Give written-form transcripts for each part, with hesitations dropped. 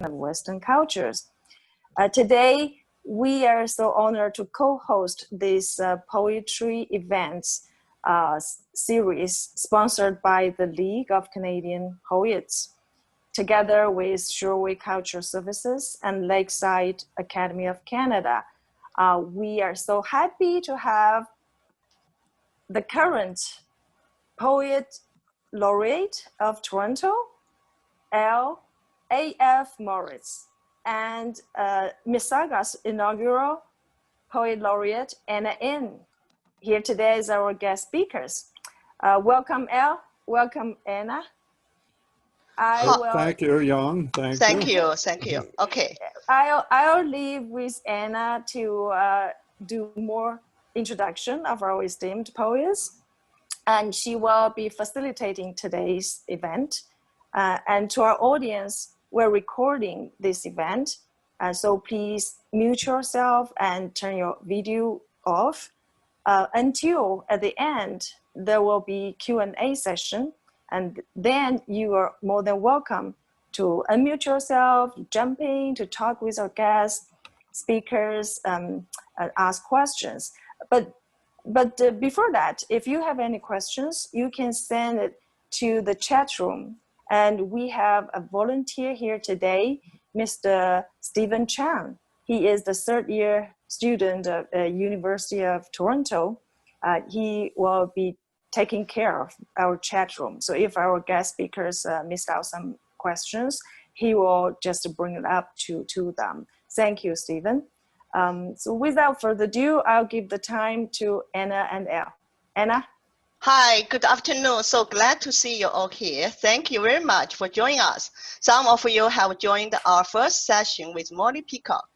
of Western cultures. Today, we are so honored to co-host this poetry events series sponsored by the League of Canadian Poets, together with Sherway Cultural Services and Lakeside Academy of Canada. We are so happy to have the current poet laureate of Toronto, A.F.Moritz, and Mississauga's inaugural poet laureate, Anna Yin. Here today is our guest speakers. Welcome, Al. Welcome, Anna. Thank you, Yang. Thank you. Okay. I'll leave with Anna to do more introduction of our esteemed poets, and she will be facilitating today's event. And to our audience, we're recording this event, so please mute yourself and turn your video off until at the end there will be Q&A session, and then you are more than welcome to unmute yourself, jump in to talk with our guest speakers, ask questions. But before that, if you have any questions, you can send it to the chat room. And we have a volunteer here today, Mr. Stephen Chan. He is the third-year student at the University of Toronto. He will be taking care of our chat room. So if our guest speakers missed out some questions, he will just bring it up to them. Thank you, Stephen. So without further ado, I'll give the time to Anna and Al. Anna? Hi, good afternoon. So glad to see you all here. Thank you very much for joining us. Some of you have joined our first session with Molly Peacock.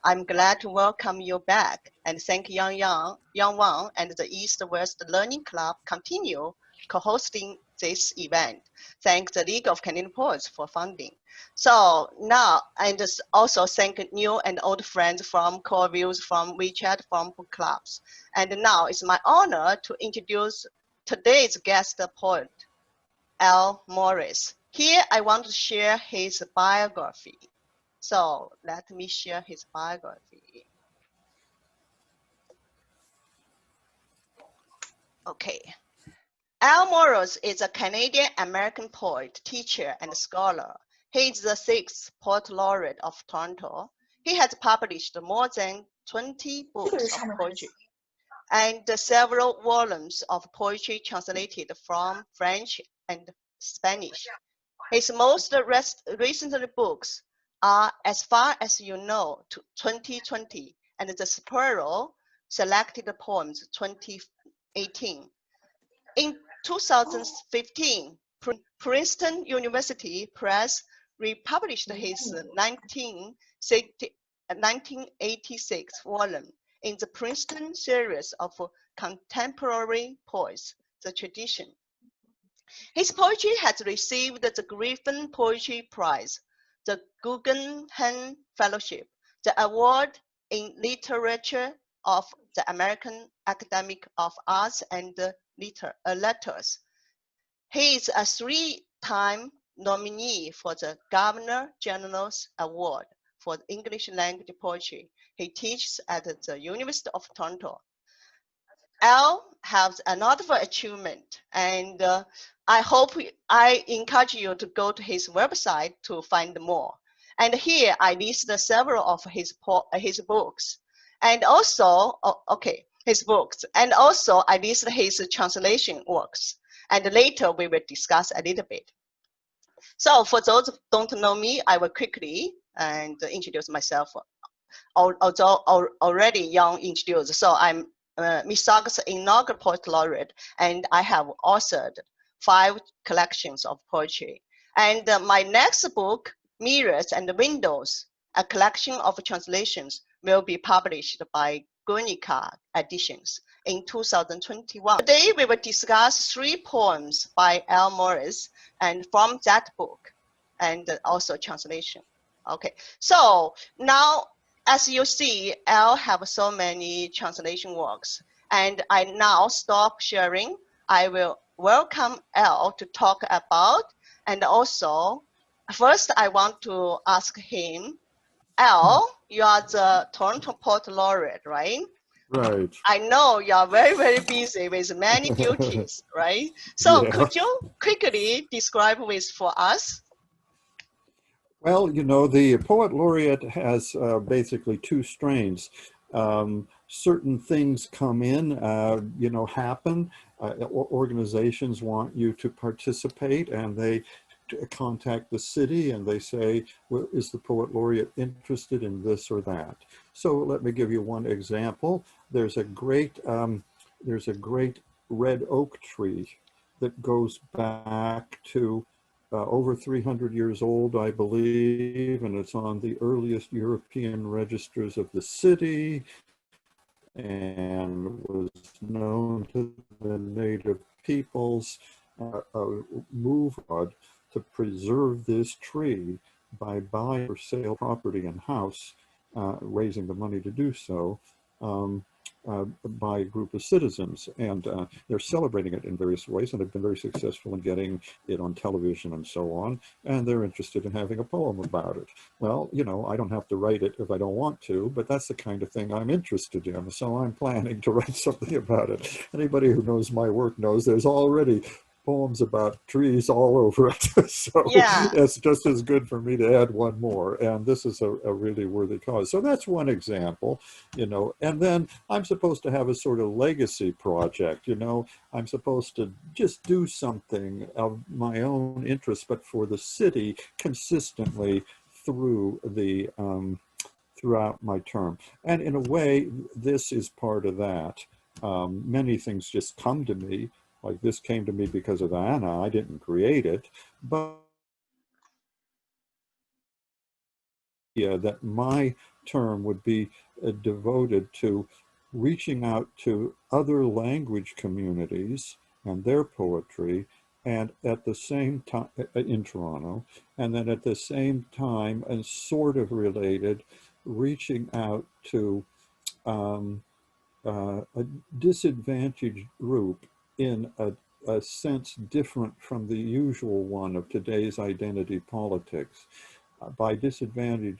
I'm glad to welcome you back and thank Yang Wang and the East West Learning Club continue co-hosting this event. Thank the League of Canadian Poets for funding. So now, and also thank new and old friends from Core Views, from WeChat, from book clubs. And now it's my honor to introduce today's guest poet, A.F.Moritz. Here I want to share his biography. So let me share his biography. Okay. A.F.Moritz is a Canadian-American poet, teacher, and scholar. He is the 6th Poet Laureate of Toronto. He has published more than 20 books of poetry and several volumes of poetry translated from French and Spanish. His most recent books are As Far As You Know, 2020, and The Sparrow, Selected Poems, 2018. In 2015, Princeton University Press republished his 1986 volume in the Princeton series of contemporary poets, The Tradition. His poetry has received the Griffin Poetry Prize, the Guggenheim Fellowship, the Award in Literature of the American Academy of Arts and Letters. He is a 3-time nominee for the Governor General's Award for English language poetry. He teaches at the University of Toronto. Al has another achievement, and I encourage you to go to his website to find more. And here I list several of his books, and also his books, and also I list his translation works. And later we will discuss a little bit. So for those who don't know me, I will quickly introduce myself. Although already Yang introduced, so I'm Mississauga's inaugural poet laureate, and I have authored 5 collections of poetry. And my next book, Mirrors and Windows, a collection of translations, will be published by Guernica Editions in 2021. Today we will discuss 3 poems by A.F.Moritz and from that book, and also translation. Okay, so now as you see, Al have so many translation works, and I now stop sharing. I will welcome Al to talk about and also first I want to ask him, Al, you are the Toronto Poet Laureate, right? Right. I know you are very, very busy with many duties, right? So Yeah. could you quickly describe this for us? Well, you know, the poet laureate has basically two strains. Certain things come in, you know, happen. Organizations want you to participate, and they contact the city and they say, well, is the poet laureate interested in this or that? So let me give you one example. There's a great red oak tree that goes back to over 300 years old, I believe, and it's on the earliest European registers of the city and was known to the native peoples. A move to preserve this tree by buying for sale property and house, raising the money to do so. By a group of citizens, and they're celebrating it in various ways, and they've been very successful in getting it on television and so on, and they're interested in having a poem about it. Well, you know, I don't have to write it if I don't want to, but that's the kind of thing I'm interested in, so I'm planning to write something about it. Anybody who knows my work knows there's already poems about trees all over it. So Yeah. it's just as good for me to add one more. And this is a really worthy cause. So that's one example, you know. And then I'm supposed to have a sort of legacy project, you know. I'm supposed to just do something of my own interest, but for the city consistently through the throughout my term. And in a way, this is part of that. Many things just come to me. Like this came to me because of Anna. I didn't create it, but yeah, that my term would be devoted to reaching out to other language communities and their poetry, and at the same time in Toronto, and then at the same time, and sort of related, reaching out to a disadvantaged group in a sense different from the usual one of today's identity politics. By disadvantage,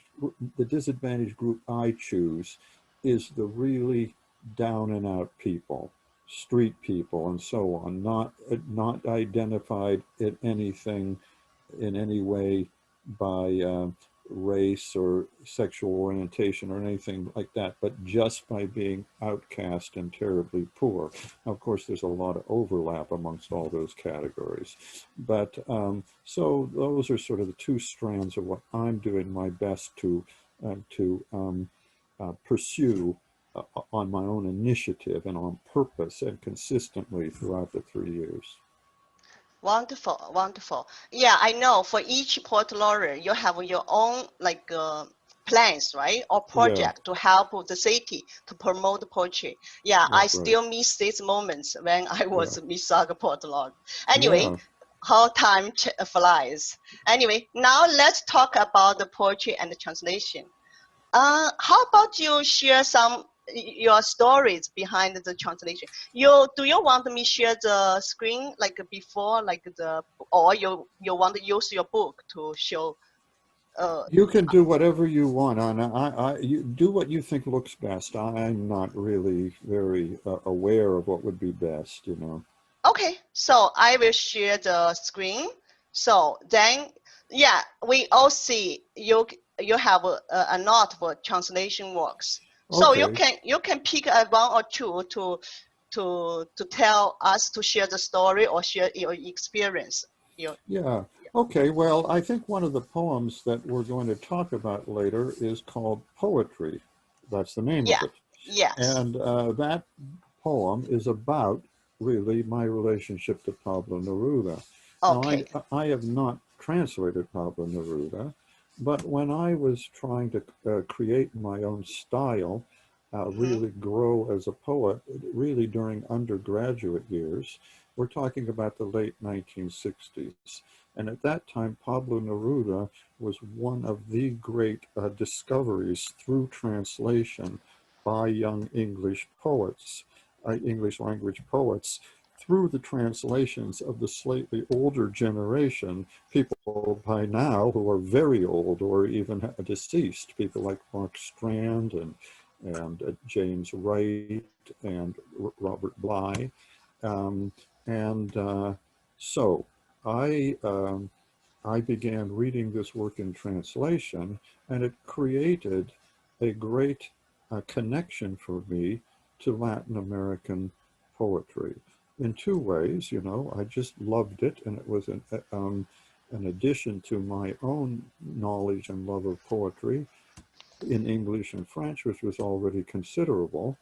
the disadvantaged group I choose is the really down and out people, street people and so on, not identified in anything in any way by race or sexual orientation or anything like that, but just by being outcast and terribly poor. Now, of course, there's a lot of overlap amongst all those categories. But so those are sort of the two strands of what I'm doing my best to pursue on my own initiative and on purpose and consistently throughout the 3 years. Wonderful, wonderful. Yeah, I know for each poet laureate, you have your own like plans, right? Or Yeah, project to help the city to promote poetry. Yeah, I right. still miss these moments when I Yeah, was Miss Saga poet laureate. Anyway, yeah. how time flies. Anyway, now let's talk about the poetry and the translation. How about you share some your stories behind the translation? Do you want me share the screen like before, like or you want to use your book to show? You can do whatever you want, Anna. You do what you think looks best. I'm not really very aware of what would be best, you know. Okay, so I will share the screen. So then, yeah, we all see you have a note for translation works. So Okay. you can pick one or two to tell us to share the story or share your experience. Yeah. Okay. Well, I think one of the poems that we're going to talk about later is called Poetry. That's the name of Yeah, it. yes. And that poem is about really my relationship to Pablo Neruda. Now, Okay. I have not translated Pablo Neruda, but when I was trying to create my own style, Hmm. really grow as a poet, really during undergraduate years, we're talking about the late 1960s. And at that time, Pablo Neruda was one of the great discoveries through translation by young English poets, English language poets, through the translations of the slightly older generation, people by now who are very old or even deceased, people like Mark Strand and James Wright and Robert Bly. So I began reading this work in translation, and it created a great connection for me to Latin American poetry in two ways. You know, I just loved it, and it was an addition to my own knowledge and love of poetry in English and French, which was already considerable.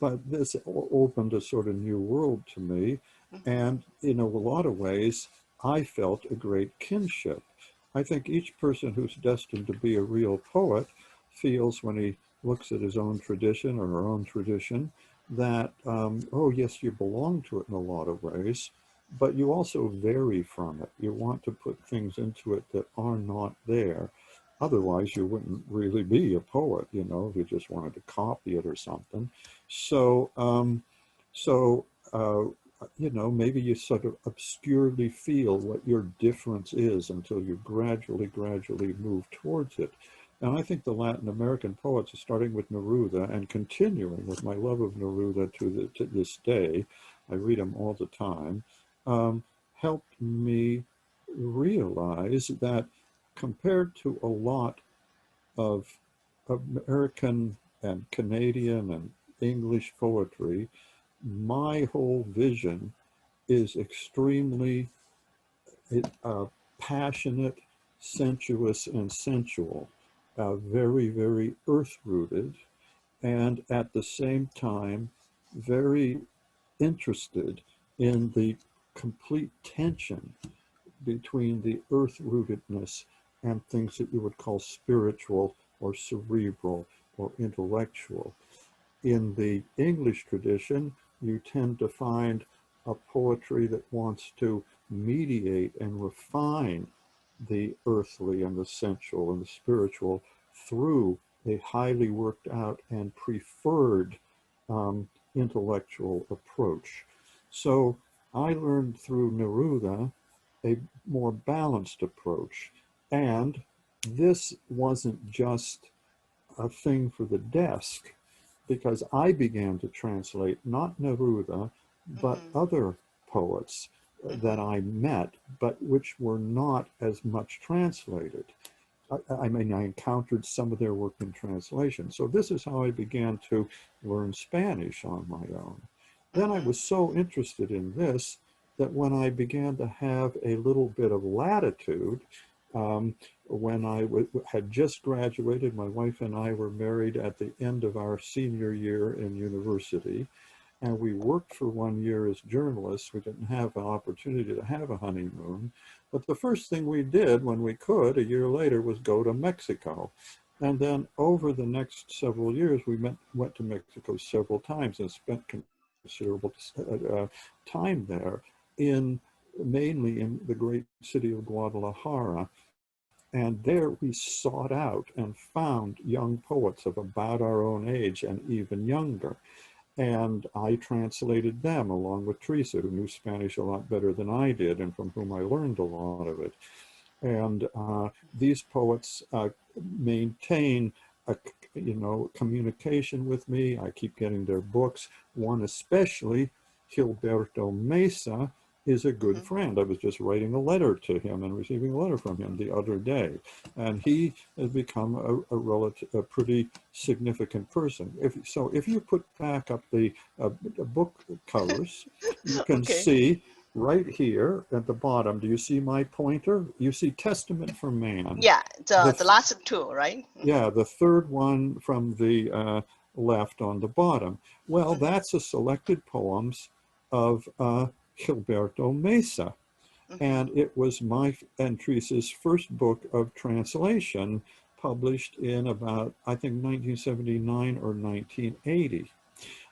But this opened a sort of new world to me. And in a lot of ways, I felt a great kinship. I think each person who's destined to be a real poet feels when he looks at his own tradition or her own tradition that, oh yes, you belong to it in a lot of ways, but you also vary from it. You want to put things into it that are not there. Otherwise, you wouldn't really be a poet, you know, if you just wanted to copy it or something. So, you know, maybe you sort of obscurely feel what your difference is until you gradually move towards it. And I think the Latin American poets, starting with Neruda and continuing with my love of Neruda to this day, I read them all the time, helped me realize that compared to a lot of American and Canadian and English poetry, my whole vision is extremely passionate, sensuous, and sensual, very earth-rooted, and at the same time, very interested in the complete tension between the earth-rootedness and things that you would call spiritual or cerebral or intellectual. In the English tradition, you tend to find a poetry that wants to mediate and refine the earthly and the sensual and the spiritual through a highly worked out and preferred intellectual approach. So I learned through Neruda a more balanced approach. And this wasn't just a thing for the desk, because I began to translate not Neruda, but other poets that I met, but which were not as much translated. I mean, I encountered some of their work in translation. So this is how I began to learn Spanish on my own. Then I was so interested in this that when I began to have a little bit of latitude, when I had just graduated, my wife and I were married at the end of our senior year in university, and we worked for 1 year as journalists. We didn't have an opportunity to have a honeymoon, but the first thing we did when we could, a year later, was go to Mexico. And then over the next several years, we went to Mexico several times and spent considerable time there, mainly in the great city of Guadalajara. And there we sought out and found young poets of about our own age and even younger. And I translated them along with Teresa, who knew Spanish a lot better than I did and from whom I learned a lot of it. And these poets maintain a communication with me. I keep getting their books. One especially, Gilberto Mesa, is a good friend. I was just writing a letter to him and receiving a letter from him the other day. And he has become a pretty significant person. If you put back up the book covers, you can see right here at the bottom, do you see my pointer? You see Testament for Man. Yeah, the last two, right? Yeah, the third one from the left on the bottom. Well, that's a selected poems of Gilberto Mesa. And it was my and Teresa's first book of translation, published in about, I think, 1979 or 1980.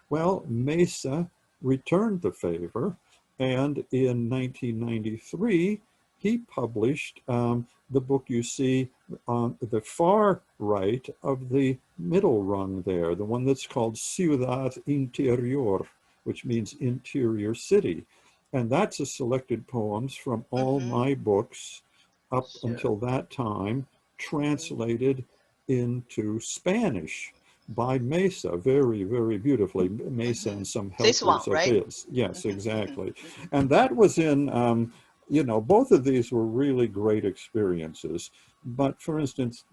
Well, Mesa returned the favor, and in 1993, he published the book you see on the far right of the middle rung there, the one that's called Ciudad Interior, which means interior city. And that's a selected poems from all my books up Sure. until that time, translated into Spanish by Mesa, very, very beautifully. Mesa and some This one, helpers of right? his. Yes, exactly. And that was in, you know, both of these were really great experiences. But for instance,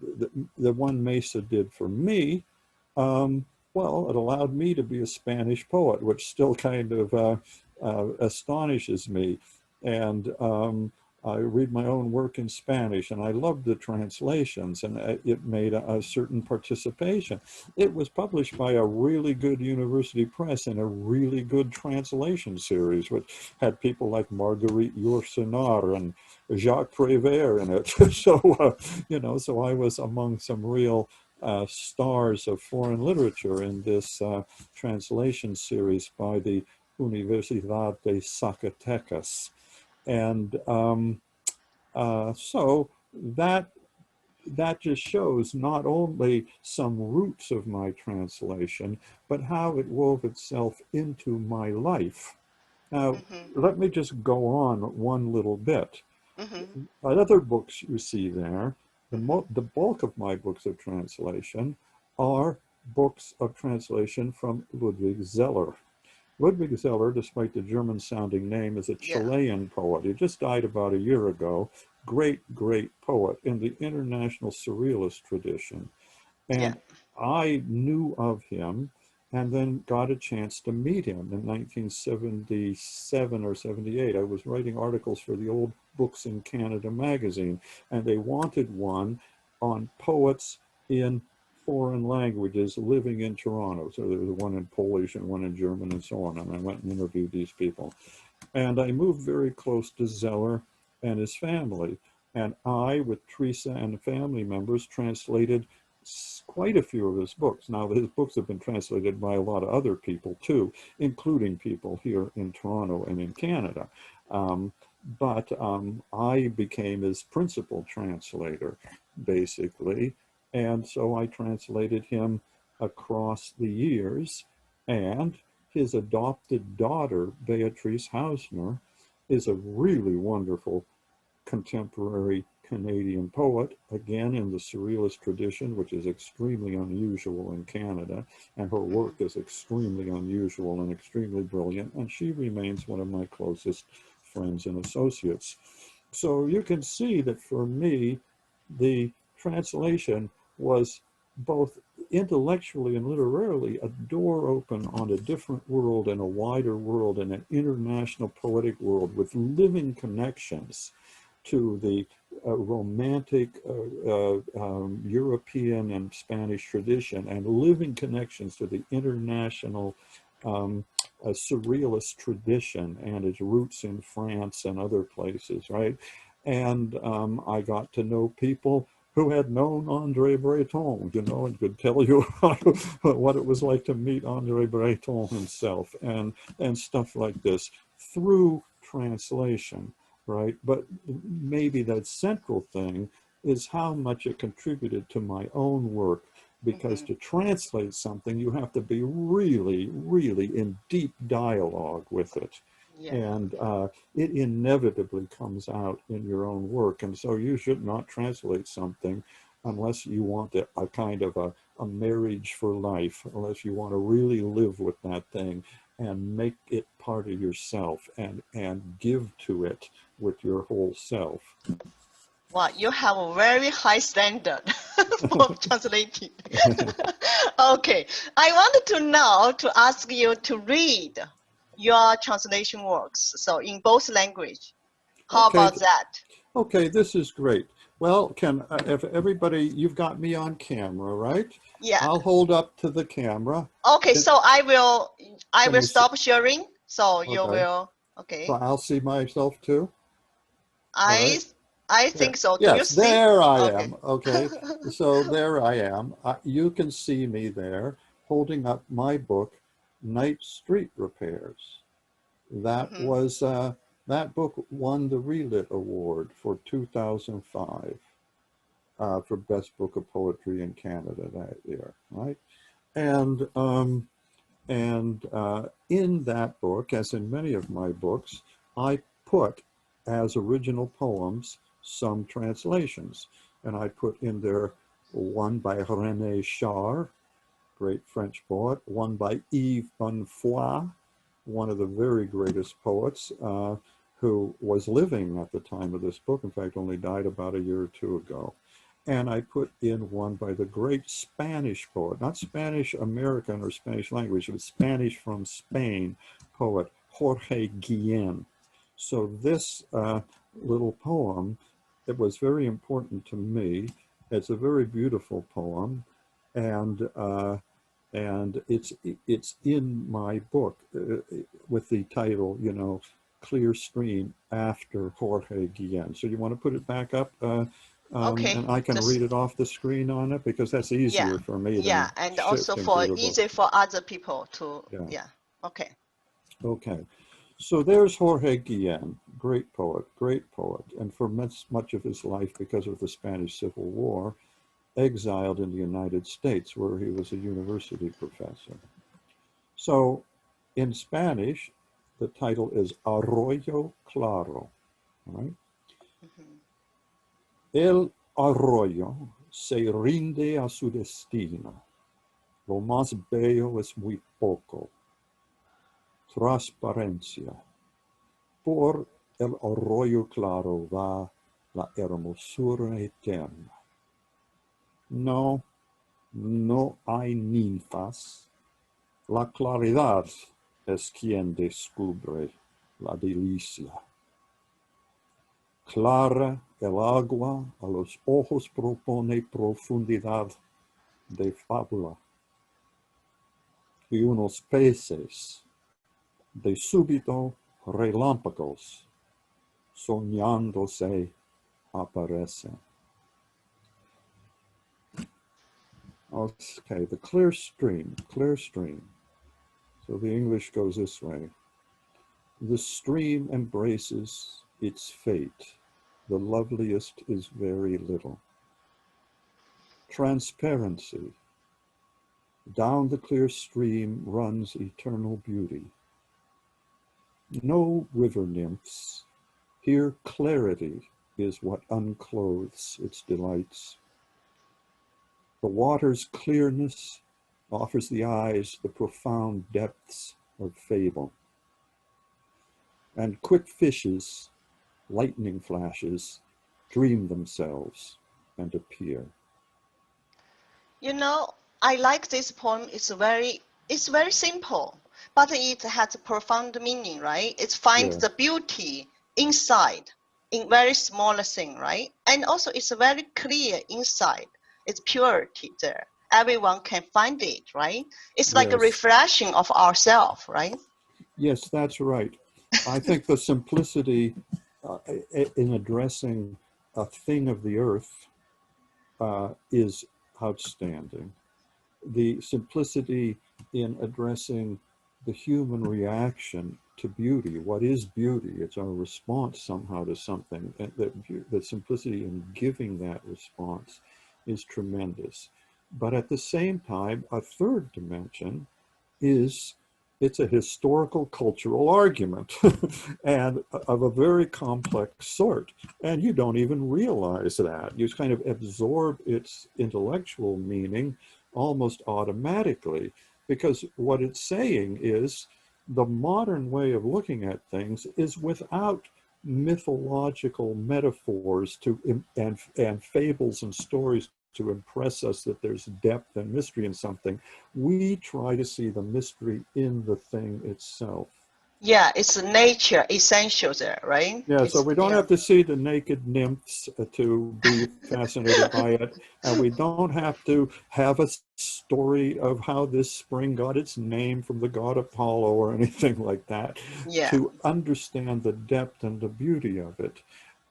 the one Mesa did for me, well, it allowed me to be a Spanish poet, which still kind of astonishes me. And I read my own work in Spanish, and I loved the translations, and it made a certain participation. It was published by a really good university press in a really good translation series, which had people like Marguerite Yourcenar and Jacques Prévert in it. So, you know, so I was among some real stars of foreign literature in this translation series by the Universidad de Zacatecas. And so that just shows not only some roots of my translation, but how it wove itself into my life. Now, let me just go on one little bit. Other books you see there, the bulk of my books of translation are books of translation from Ludwig Zeller. Ludwig Zeller, despite the German-sounding name, is a Chilean poet. He just died about a year ago. Great, great poet in the international surrealist tradition. And I knew of him and then got a chance to meet him in 1977 or 78. I was writing articles for the Old Books in Canada magazine, and they wanted one on poets in foreign languages living in Toronto. So there was one in Polish and one in German and so on. And I went and interviewed these people. And I moved very close to Zeller and his family. And I, with Teresa and family members, translated quite a few of his books. Now, his books have been translated by a lot of other people too, including people here in Toronto and in Canada. But I became his principal translator, basically. And so I translated him across the years. And his adopted daughter, Beatrice Hausner, is a really wonderful contemporary Canadian poet, again in the surrealist tradition, which is extremely unusual in Canada, and her work is extremely unusual and extremely brilliant, and she remains one of my closest friends and associates. So you can see that for me, the translation was both intellectually and literarily a door open on a different world and a wider world and an international poetic world with living connections to the romantic European and Spanish tradition and living connections to the international surrealist tradition and its roots in France and other places, right? And I got to know people who had known Andre Breton, you know, and could tell you what it was like to meet Andre Breton himself and stuff like this through translation, right? But maybe that central thing is how much it contributed to my own work, because to translate something, you have to be really, really in deep dialogue with it. And it inevitably comes out in your own work. And so you should not translate something unless you want a kind of a marriage for life, unless you want to really live with that thing and make it part of yourself and give to it with your whole self. Wow, you have a very high standard for translating. Okay, I wanted to now to ask you to read your translation works, so in both language. How Okay. about that? Okay, this is great. Well, if everybody, you've got me on camera, right? Yeah. I'll hold up to the camera. Okay, so I will stop sharing. So you Okay. will. So Okay. I'll see myself too. All right. I Yeah. think so. Do you Yes, see? there I Okay. am. Okay. So there I am. You can see me there holding up my book, Night Street Repairs. That was, that book won the Relit Award for 2005 for Best Book of Poetry in Canada that year, right? And in that book, as in many of my books, I put as original poems some translations. And I put in there one by René Char, great French poet, one by Yves Bonnefoy, one of the very greatest poets, who was living at the time of this book, in fact, only died about a year or two ago. And I put in one by the great Spanish poet, not Spanish American or Spanish language, but Spanish from Spain poet, Jorge Guillen. So this little poem, it was very important to me. It's a very beautiful poem, and it's in my book with the title, you know, Clear Stream after Jorge Guillen. So you want to put it back up, Okay, and I can read it off the screen on it because that's easier for me than and also shifting for through the book. easy for other people to, okay. Okay, so there's Jorge Guillen, great poet, and for much of his life, because of the Spanish Civil War, exiled in the United States, where he was a university professor. So in Spanish, the title is Arroyo Claro, right? El arroyo se rinde a su destino. Lo más bello es muy poco. Transparencia. Por el arroyo claro va la hermosura eterna. No, no hay ninfas. La claridad es quien descubre la delicia. Clara el agua, a los ojos propone profundidad de fábula. Y unos peces de súbito relámpagos soñándose aparecen. Okay, the clear stream. So the English goes this way. The stream embraces its fate. The loveliest is very little. Transparency. Down the clear stream runs eternal beauty. No river nymphs. Here clarity is what unclothes its delights. The water's clearness offers the eyes the profound depths of fable. And quick fishes, lightning flashes, dream themselves and appear. You know, I like this poem. It's very simple, but it has a profound meaning, right? It finds the beauty inside in very small thing, right? And also it's very clear inside. It's purity there. Everyone can find it, right? It's like a refreshing of ourselves, right? Yes, that's right. I think the simplicity in addressing a thing of the earth is outstanding. The simplicity in addressing the human reaction to beauty. What is beauty? It's our response somehow to something. And the simplicity in giving that response is tremendous. But at the same time, a third dimension is it's a historical cultural argument and of a very complex sort. And you don't even realize that. You kind of absorb its intellectual meaning almost automatically, because what it's saying is the modern way of looking at things is without mythological metaphors and fables and stories to impress us that there's depth and mystery in something. We try to see the mystery in the thing itself. Yeah, it's nature essential there, right? Yeah, so we don't have to see the naked nymphs to be fascinated by it. And we don't have to have a story of how this spring got its name from the god Apollo or anything like that to understand the depth and the beauty of it.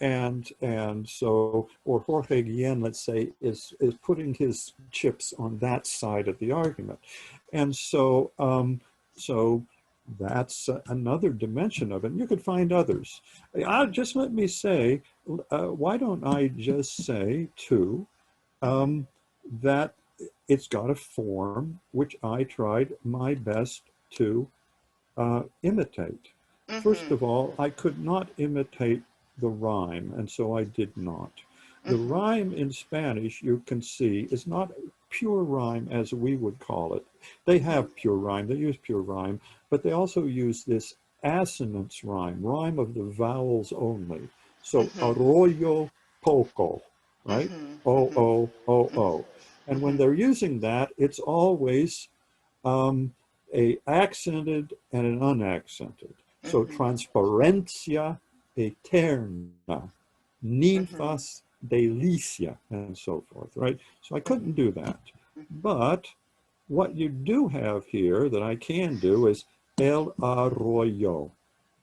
And so, or Jorge Guillen, let's say, is putting his chips on that side of the argument. And so, so that's another dimension of it. And you could find others. Just let me say, why don't I just say too, that it's got a form which I tried my best to imitate. First of all, I could not imitate the rhyme, and so I did not. The rhyme in Spanish, you can see, is not pure rhyme as we would call it. They have pure rhyme, they use pure rhyme, but they also use this assonance rhyme, rhyme of the vowels only. So arroyo poco, right? O, O, O. And when they're using that, it's always a accented and an unaccented. So transparencia eterna, ninfas delicia, and so forth, right? So I couldn't do that. But what you do have here that I can do is el arroyo,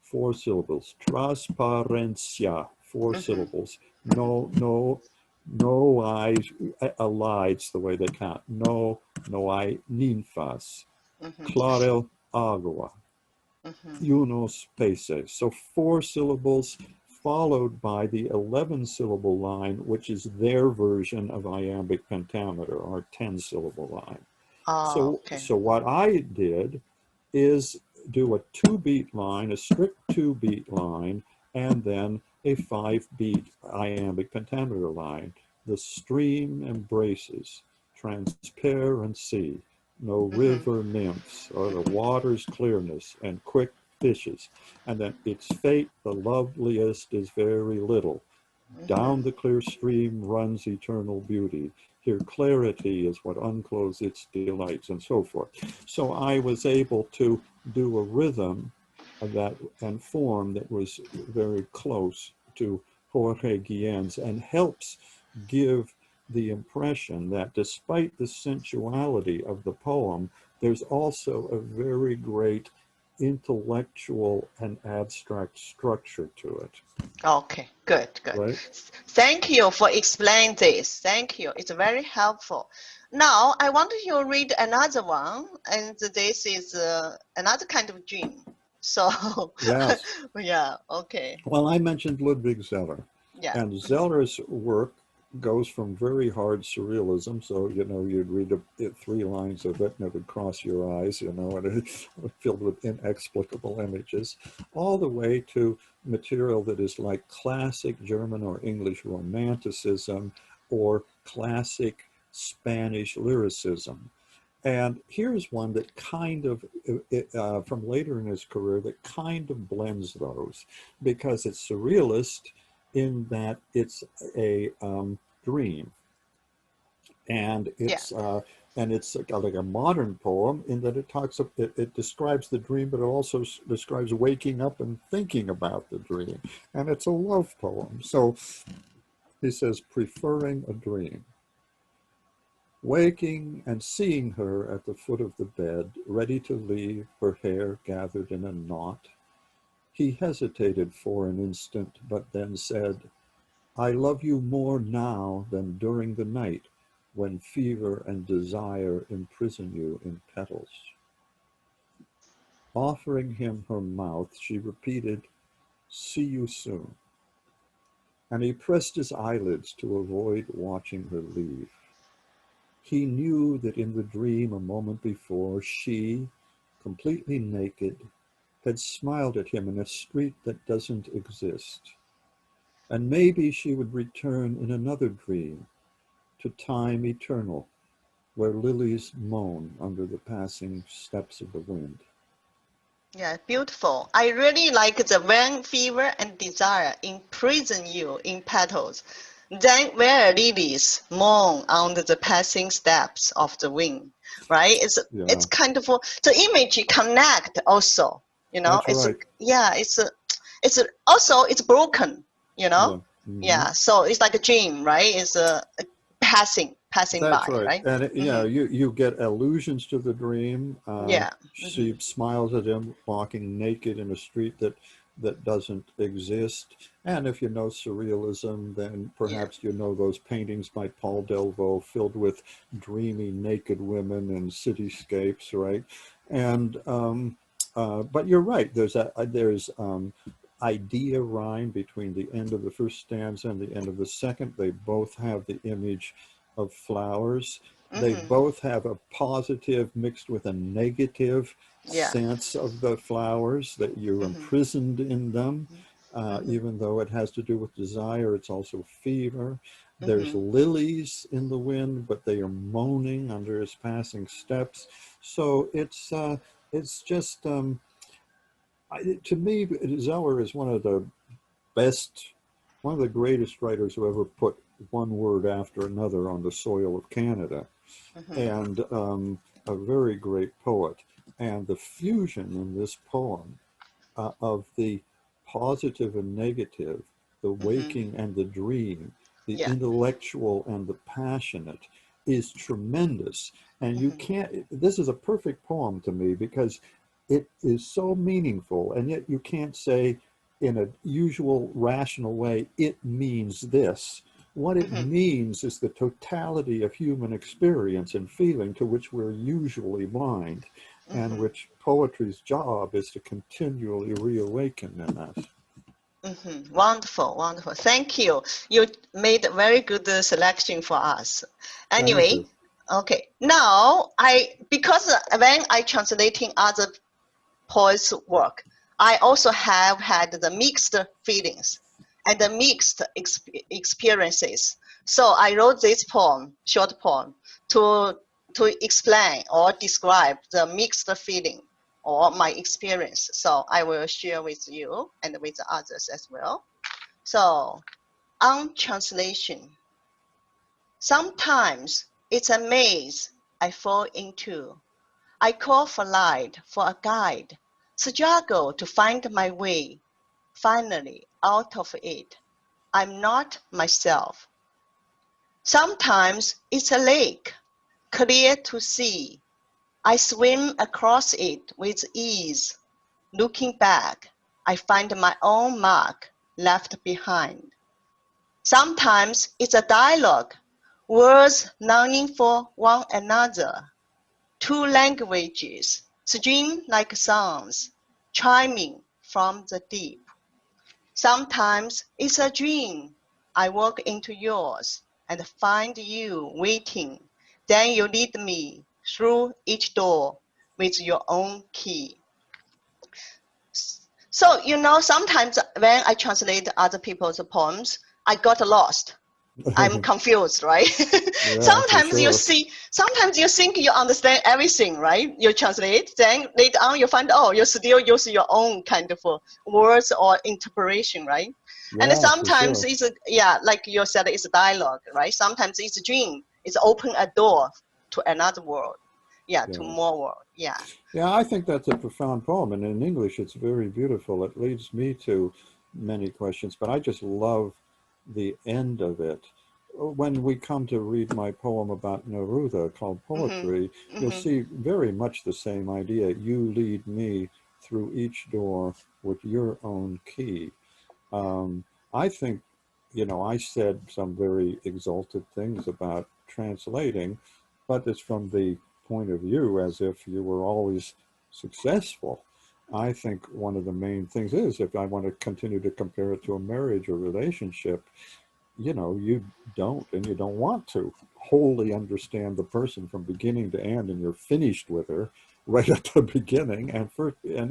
4 syllables. Transparencia, 4 syllables. No eyes, alides the way they count. No hay ninfas. Claro agua. Unos peces. So 4 syllables followed by the 11-syllable line, which is their version of iambic pentameter, our 10-syllable line. So what I did is do a 2-beat line, a strict 2-beat line, and then a 5-beat iambic pentameter line. The stream embraces transparency, no river nymphs, or the water's clearness and quick fishes. And then its fate, the loveliest, is very little. Down the clear stream runs eternal beauty. Here clarity is what unclothes its delights, and so forth. So I was able to do a rhythm of that and form that was very close to Jorge Guillen's, and helps give the impression that despite the sensuality of the poem, there's also a very great intellectual and abstract structure to it. Okay, good. Right? Thank you for explaining this. Thank you. It's very helpful. Now, I want you to read another one, and this is another kind of dream. So, yes. Yeah, okay. Well, I mentioned Ludwig Zeller. Yeah. And Zeller's work goes from very hard surrealism, so you'd read 3 lines of it and it would cross your eyes, and it's filled with inexplicable images, all the way to material that is like classic German or English romanticism or classic Spanish lyricism. And here's one that kind of, from later in his career, that kind of blends those, because it's surrealist in that it's a dream, and it's like a modern poem in that it describes the dream, but it also describes waking up and thinking about the dream, and it's a love poem. So he says, preferring a dream. Waking and seeing her at the foot of the bed, ready to leave, her hair gathered in a knot, he hesitated for an instant, but then said, I love you more now than during the night, when fever and desire imprison you in petals. Offering him her mouth, she repeated, see you soon. And he pressed his eyelids to avoid watching her leave. He knew that in the dream a moment before, she, completely naked, had smiled at him in a street that doesn't exist. And maybe she would return in another dream to time eternal, where lilies moan under the passing steps of the wind. Yeah, beautiful. I really like the when fever and desire imprison you in petals, then where lilies moan under the passing steps of the wind. Right? It's kind of the image connect also. That's it's right. it's also it's broken. Yeah. So it's like a dream, right? It's a passing That's by, right. right? And you get allusions to the dream. She smiles at him walking naked in a street that doesn't exist. And if you know surrealism, then perhaps you know those paintings by Paul Delvaux filled with dreamy naked women and cityscapes, right? And but you're right. There's idea rhyme between the end of the first stanza and the end of the second. They both have the image of flowers. They both have a positive mixed with a negative sense of the flowers, that you're imprisoned in them. Even though it has to do with desire, it's also fever. There's lilies in the wind, but they are moaning under his passing steps. So it's just, to me, Zeller is one of the greatest writers who ever put one word after another on the soil of Canada, and a very great poet. And the fusion in this poem of the positive and negative, the waking and the dream, the intellectual and the passionate, is tremendous. And you can't, this is a perfect poem to me because it is so meaningful, and yet you can't say in a usual rational way, it means this. What it means is the totality of human experience and feeling to which we're usually blind, and which poetry's job is to continually reawaken in us. Wonderful, wonderful. Thank you. You made a very good selection for us. Anyway, okay. Now, because when I translating other poets' work, I also have had the mixed feelings and the mixed experiences. So I wrote this poem, short poem, to explain or describe the mixed feeling or my experience. So I will share with you and with others as well. So on translation, sometimes it's a maze I fall into. I call for light, for a guide, struggle to find my way. Finally, out of it, I'm not myself. Sometimes it's a lake, clear to see. I swim across it with ease. Looking back, I find my own mark left behind. Sometimes it's a dialogue, words longing for one another. Two languages stream like songs, chiming from the deep. Sometimes it's a dream. I walk into yours and find you waiting. Then you lead me through each door with your own key. So, you know, sometimes when I translate other people's poems, I got lost. I'm confused, right? Sometimes you see, sometimes you think you understand everything, right? You translate, then later on you find, oh, you still use your own kind of words or interpretation, right? And sometimes it's, like you said, it's a dialogue, right? Sometimes it's a dream. It's open a door to another world. To more world. Yeah, I think that's a profound poem, and in English it's very beautiful. It leads me to many questions, but I just love the end of it. When we come to read my poem about Neruda called Poetry, you'll see very much the same idea. You lead me through each door with your own key. I think, you know, I said some very exalted things about translating, but it's from the point of view as if you were always successful. I think one of the main things is, if I want to continue to compare it to a marriage or relationship, you know, you don't, and you don't want to wholly understand the person from beginning to end, and you're finished with her right at the beginning. And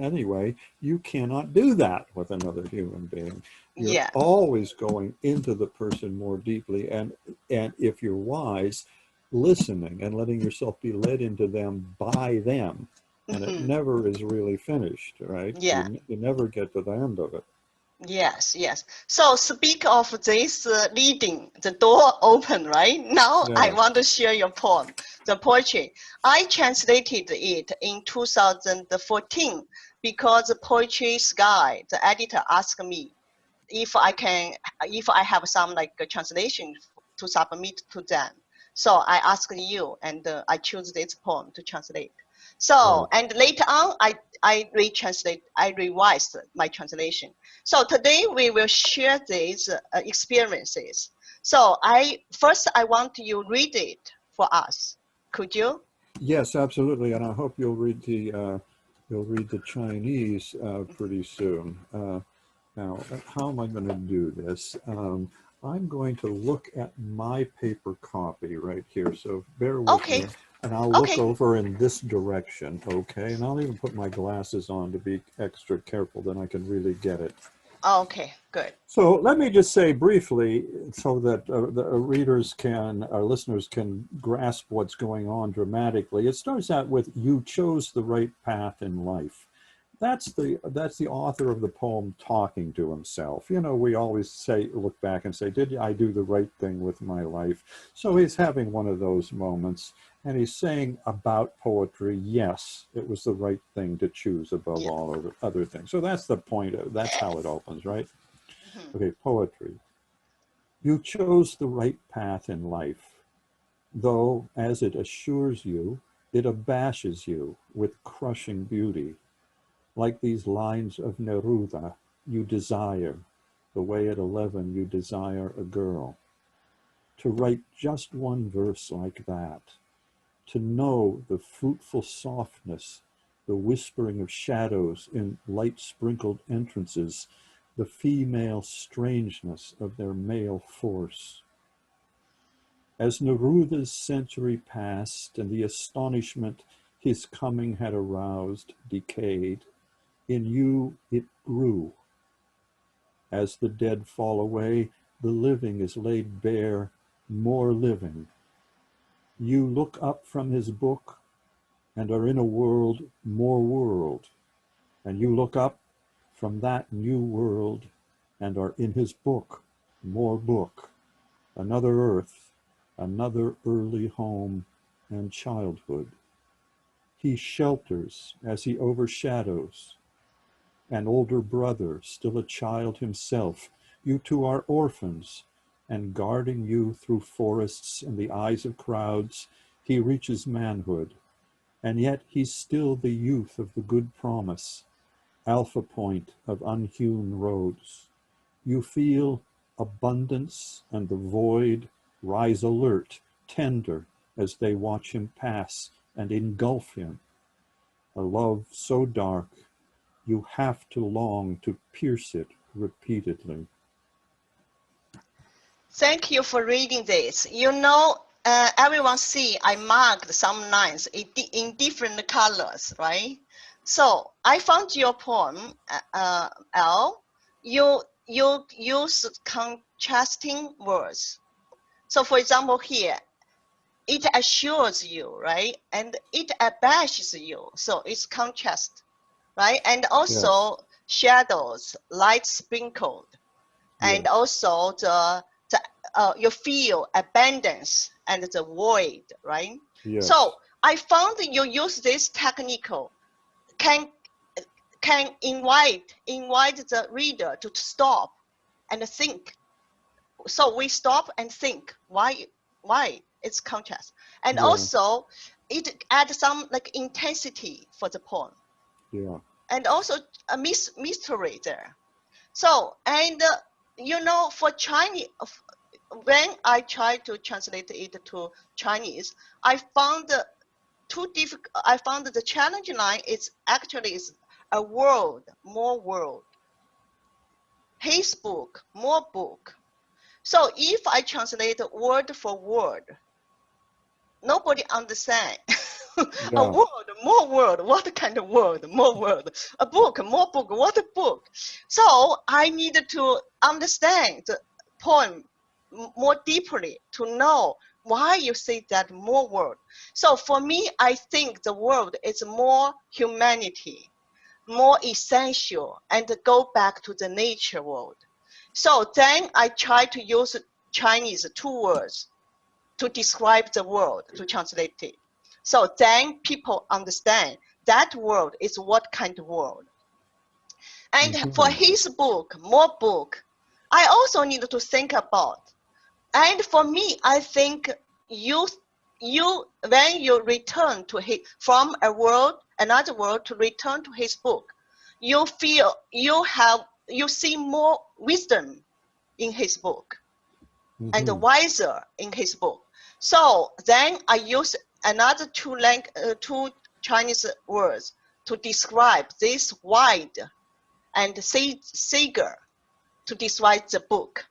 anyway, you cannot do that with another human being. You're always going into the person more deeply, and if you're wise, listening and letting yourself be led into them by them. And it never is really finished, right? You never get to the end of it. Yes. So speak of this leading, the door open, right? Now I want to share your poem, the poetry. I translated it in 2014 because the Poetry Sky, the editor, asked me if I have some like a translation to submit to them. So I asked you, and I chose this poem to translate. So, and later on, I revised my translation. So today we will share these experiences. So first I want you read it for us. Could you? Yes, absolutely. And I hope you'll read the Chinese pretty soon. Now, how am I going to do this? I'm going to look at my paper copy right here. So bear with Okay. me. And I'll look Okay. over in this direction, okay? And I'll even put my glasses on to be extra careful, then I can really get it. Okay, good. So let me just say briefly, so that the readers can, our listeners can grasp what's going on dramatically. It starts out with, "You chose the right path in life." That's the author of the poem talking to himself. You know, we always say, look back and say, did I do the right thing with my life? So he's having one of those moments, and he's saying about poetry, yes, it was the right thing to choose above all of the other things. So that's the point of, that's how it opens, right? Okay, poetry. You chose the right path in life, though as it assures you, it abashes you with crushing beauty. Like these lines of Neruda, you desire, the way at 11 you desire a girl. To write just one verse like that, to know the fruitful softness, the whispering of shadows in light-sprinkled entrances, the female strangeness of their male force. As Neruda's century passed and the astonishment his coming had aroused decayed, in you it grew. As the dead fall away, the living is laid bare, more living. You look up from his book and are in a world more world, and you look up from that new world and are in his book more book, another earth, another early home and childhood. He shelters as he overshadows, an older brother, still a child himself. You two are orphans, and guarding you through forests and the eyes of crowds, he reaches manhood. And yet he's still the youth of the good promise, alpha point of unhewn roads. You feel abundance and the void rise alert, tender, as they watch him pass and engulf him. A love so dark, you have to long to pierce it repeatedly. Thank you for reading this. You know, everyone see I marked some lines in different colors, right? So I found your poem, L. You use contrasting words. So for example here, it assures you, right? And it abashes you. So it's contrast, right? And also Yes. shadows, light sprinkled, and Yes. also you feel abundance and the void, right? Yes. So I found that you use this technique can invite the reader to stop and think. So we stop and think why it's contrast, and Yeah. also it adds some like intensity for the poem, Yeah. and also a mystery there. So and you know, for Chinese, when I tried to translate it to Chinese, I found I found the challenge line is actually is a world, more world. His book, more book. So if I translate word for word, nobody understand. A Yeah. word, more word, what kind of word, more word. A book, more book, what a book. So I needed to understand the poem more deeply to know why you say that more word. So for me, I think the word is more humanity, more essential, and go back to the nature world. So then I try to use Chinese 2 words to describe the world, to translate it. So then people understand that world is what kind of world. And for his book, more book, I also need to think about. And for me, I think you when you return to his, from a world, another world, to return to his book, you feel you see more wisdom in his book and wiser in his book. So then I use another two Chinese words to describe this wide and seeger to describe the book.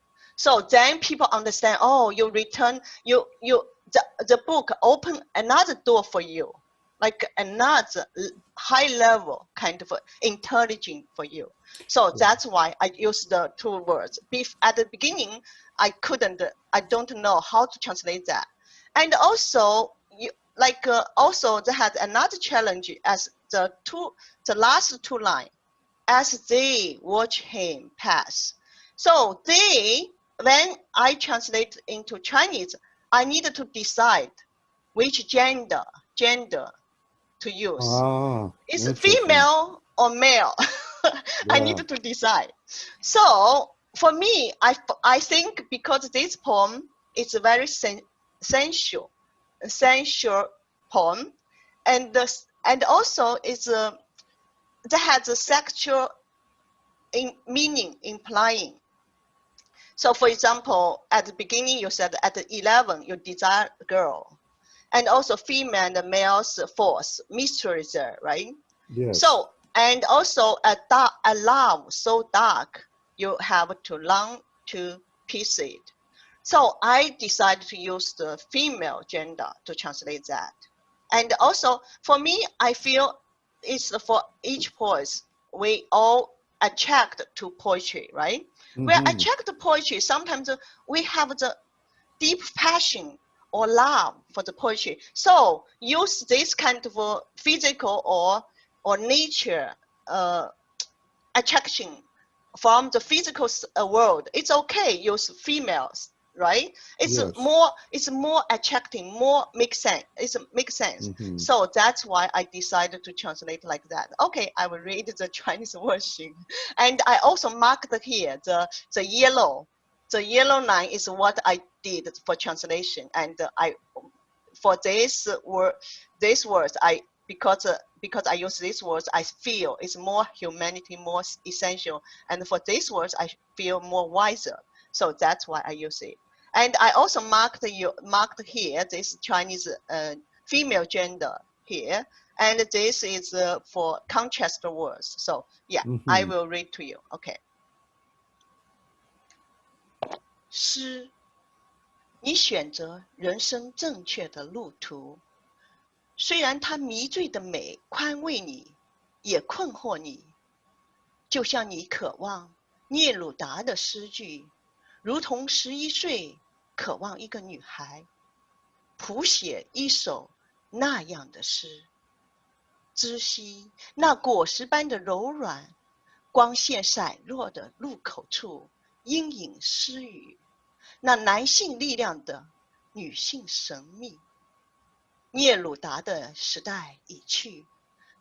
So then people understand, oh, you return, the book open another door for you, like another high level kind of intelligence for you. So that's why I use the two words. At the beginning, I don't know how to translate that. And also, also they had another challenge as the last two lines, as they watch him pass. So when I translate into Chinese, I needed to decide which gender to use. Is it female or male? I needed to decide. So for me, I think because this poem is a very sensual poem, and also it's that has a sexual meaning implying. So for example, at the beginning you said at 11 you desire a girl, and also female and male's force, mystery there, right? Yes. So, and also a love so dark you have to long to piece it. So I decided to use the female gender to translate that. And also for me, I feel it's for each poet, we all attract to poetry, right? We are attracted to poetry. Sometimes we have the deep passion or love for the poetry. So use this kind of physical or nature attraction from the physical world. It's okay. Use females, right? It's more attracting, more makes sense. It makes sense. So that's why I decided to translate like that. Okay, I will read the Chinese version, and I also marked here the yellow. The yellow line is what I did for translation, and for this words because I use these words, I feel it's more humanity, more essential, and for these words I feel more wiser. So that's why I use it. And I also marked here this Chinese female gender here, and this is for contrast words. So yeah, I will read to you. Okay. 诗，你选择人生正确的路途，虽然它迷醉的美宽慰你，也困惑你，就像你渴望聂鲁达的诗句，如同11岁渴望一个女孩谱写一首那样的诗。知悉那果实般的柔软，光线闪弱的路口处，阴影私语，那男性力量的女性神秘。聂鲁达的时代已去，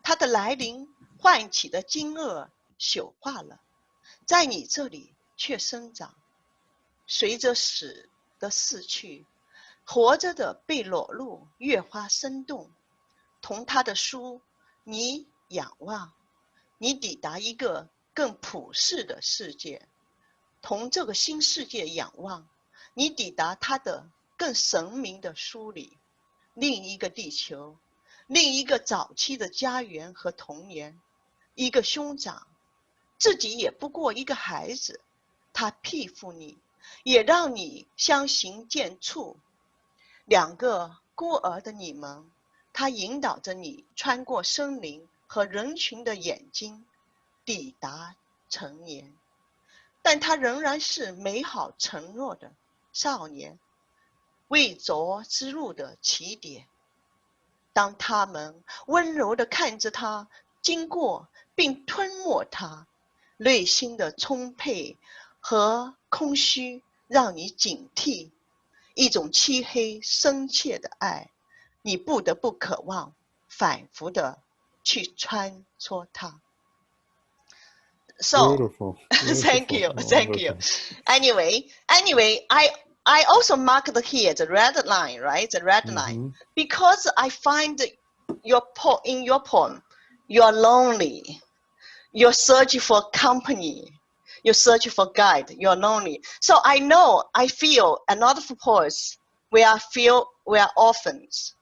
它的来临唤起的惊愕朽化了，在你这里却生长。随着死的逝去，活着的被裸露，越发生动。同他的书，你仰望，你抵达一个更普世的世界。同这个新世界仰望，你抵达他的更神明的书里。另一个地球，另一个早期的家园和童年，一个兄长，自己也不过一个孩子，他庇护你，也让你相形见绌。两个孤儿的你们，他引导着你穿过森林和人群的眼睛，抵达成年，但他仍然是美好承诺的少年，未着之路的起点。当他们温柔地看着他经过并吞没他，内心的充沛和空虚让你警惕，一种漆黑深切的爱，你不得不渴望反复地去穿梭它。So, Beautiful. thank you. Wonderful. Anyway, I also marked here the red line, right? The red line, because I find in your poem, you're lonely. You're searching for company. You're searching for guide. You're lonely. So I feel a lot of poets, we are orphans.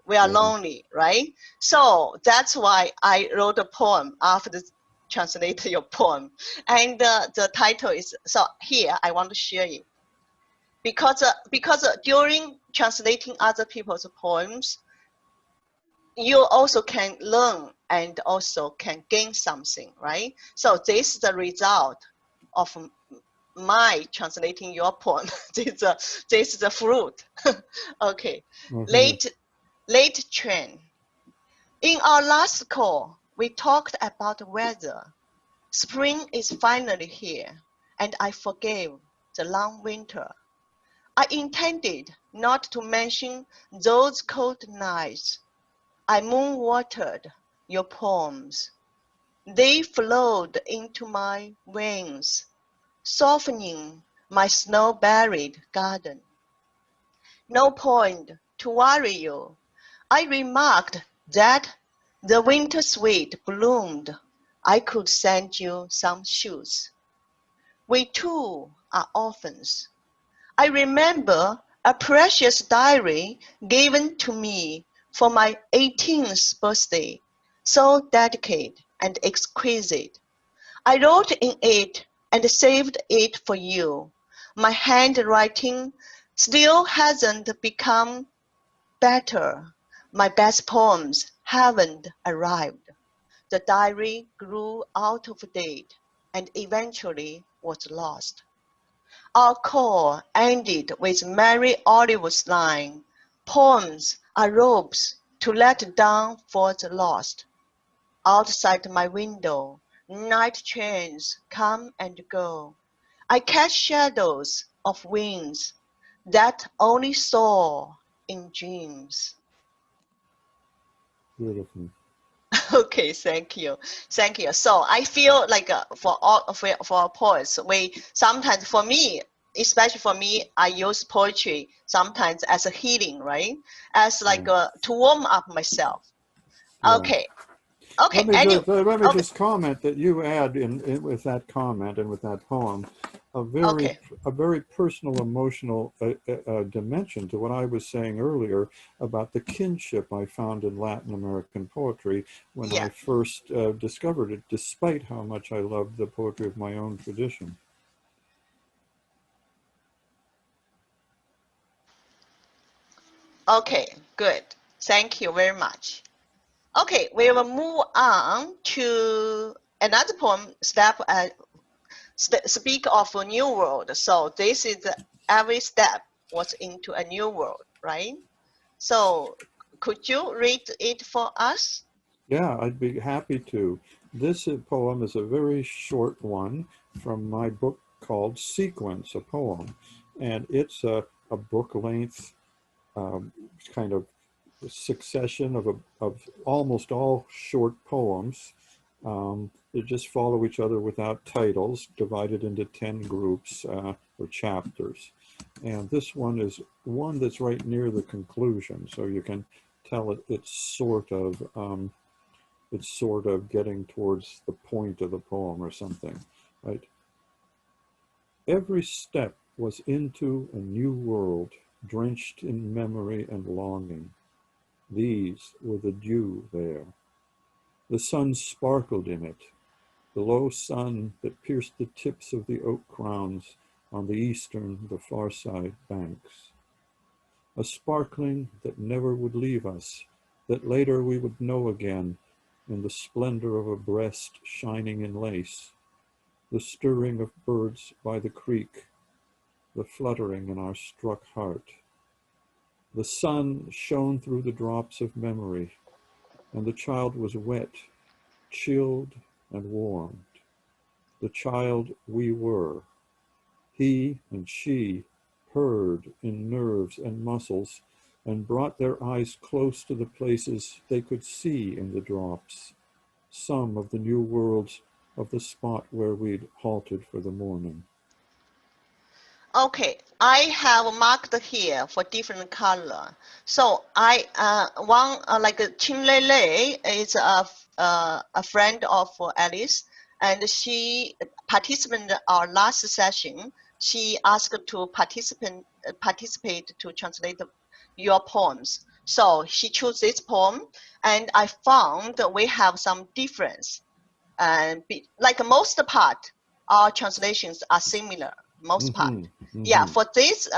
We are lonely, right? So that's why I wrote a poem after translate your poem. And the title is, so here I want to share it. Because during translating other people's poems, you also can learn and also can gain something, right? So this is the result of my translating your poem. this is the fruit. Okay. Late train. In our last call, we talked about weather. Spring is finally here, and I forgave the long winter. I intended not to mention those cold nights. I moon-watered your poems. They flowed into my veins, softening my snow-buried garden. No point to worry you. I remarked that the winter sweet bloomed. I could send you some shoes. We too are orphans. I remember a precious diary given to me for my 18th birthday, so delicate and exquisite. I wrote in it and saved it for you. My handwriting still hasn't become better. My best poems haven't arrived. The diary grew out of date and eventually was lost. Our call ended with Mary Oliver's line, "Poems are ropes to let down for the lost." Outside my window, night trains come and go. I catch shadows of wings that only soar in dreams. Beautiful. Okay, thank you, thank you. So I feel like for poets, we sometimes, for me, especially for me, I use poetry sometimes as a healing, right? As like to warm up myself. Yeah. Okay, Let me okay. just comment that you add in with that comment and with that poem a very personal, emotional dimension to what I was saying earlier about the kinship I found in Latin American poetry when I first discovered it, despite how much I loved the poetry of my own tradition. Okay, good. Thank you very much. Okay, we will move on to another poem, speak of a new world. So this is every step was into a new world, right? So could you read it for us? Yeah, I'd be happy to. This poem is a very short one from my book called Sequence, a Poem. And it's a book length kind of succession of almost all short poems. They just follow each other without titles, divided into 10 groups or chapters. And this one is one that's right near the conclusion, so you can tell it's sort of getting towards the point of the poem or something, right? Every step was into a new world, drenched in memory and longing. These were the dew there. The sun sparkled in it, the low sun that pierced the tips of the oak crowns on the eastern, the far side banks. A sparkling that never would leave us, that later we would know again in the splendor of a breast shining in lace, the stirring of birds by the creek, the fluttering in our struck heart. The sun shone through the drops of memory, and the child was wet, chilled, and warmed. The child we were. He and she purred in nerves and muscles and brought their eyes close to the places they could see in the drops, some of the new worlds of the spot where we'd halted for the morning. Okay, I have marked here for different color. So I one like Chin Lei Lei is a friend of Alice, and she participated in our last session. She asked to participate to translate your poems. So she chose this poem, and I found that we have some difference. And like most part, our translations are similar, most part. Yeah, for this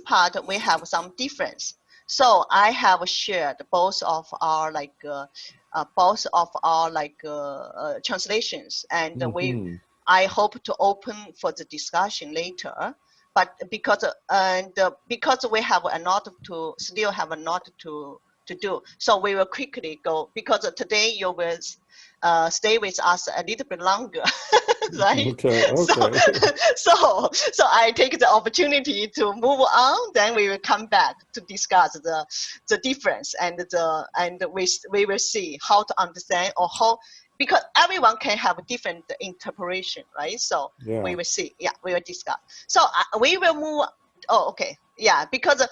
part, we have some difference. So I have shared both of our translations, and I hope to open for the discussion later. But because we have a lot to still have a lot to do, so we will quickly go, because today you will stay with us a little bit longer, right? Okay. So I take the opportunity to move on. Then we will come back to discuss the difference, and we will see how to understand, or how, because everyone can have a different interpretation, right? So we will see. Yeah, we will discuss. So we will move. Oh, okay. Yeah, because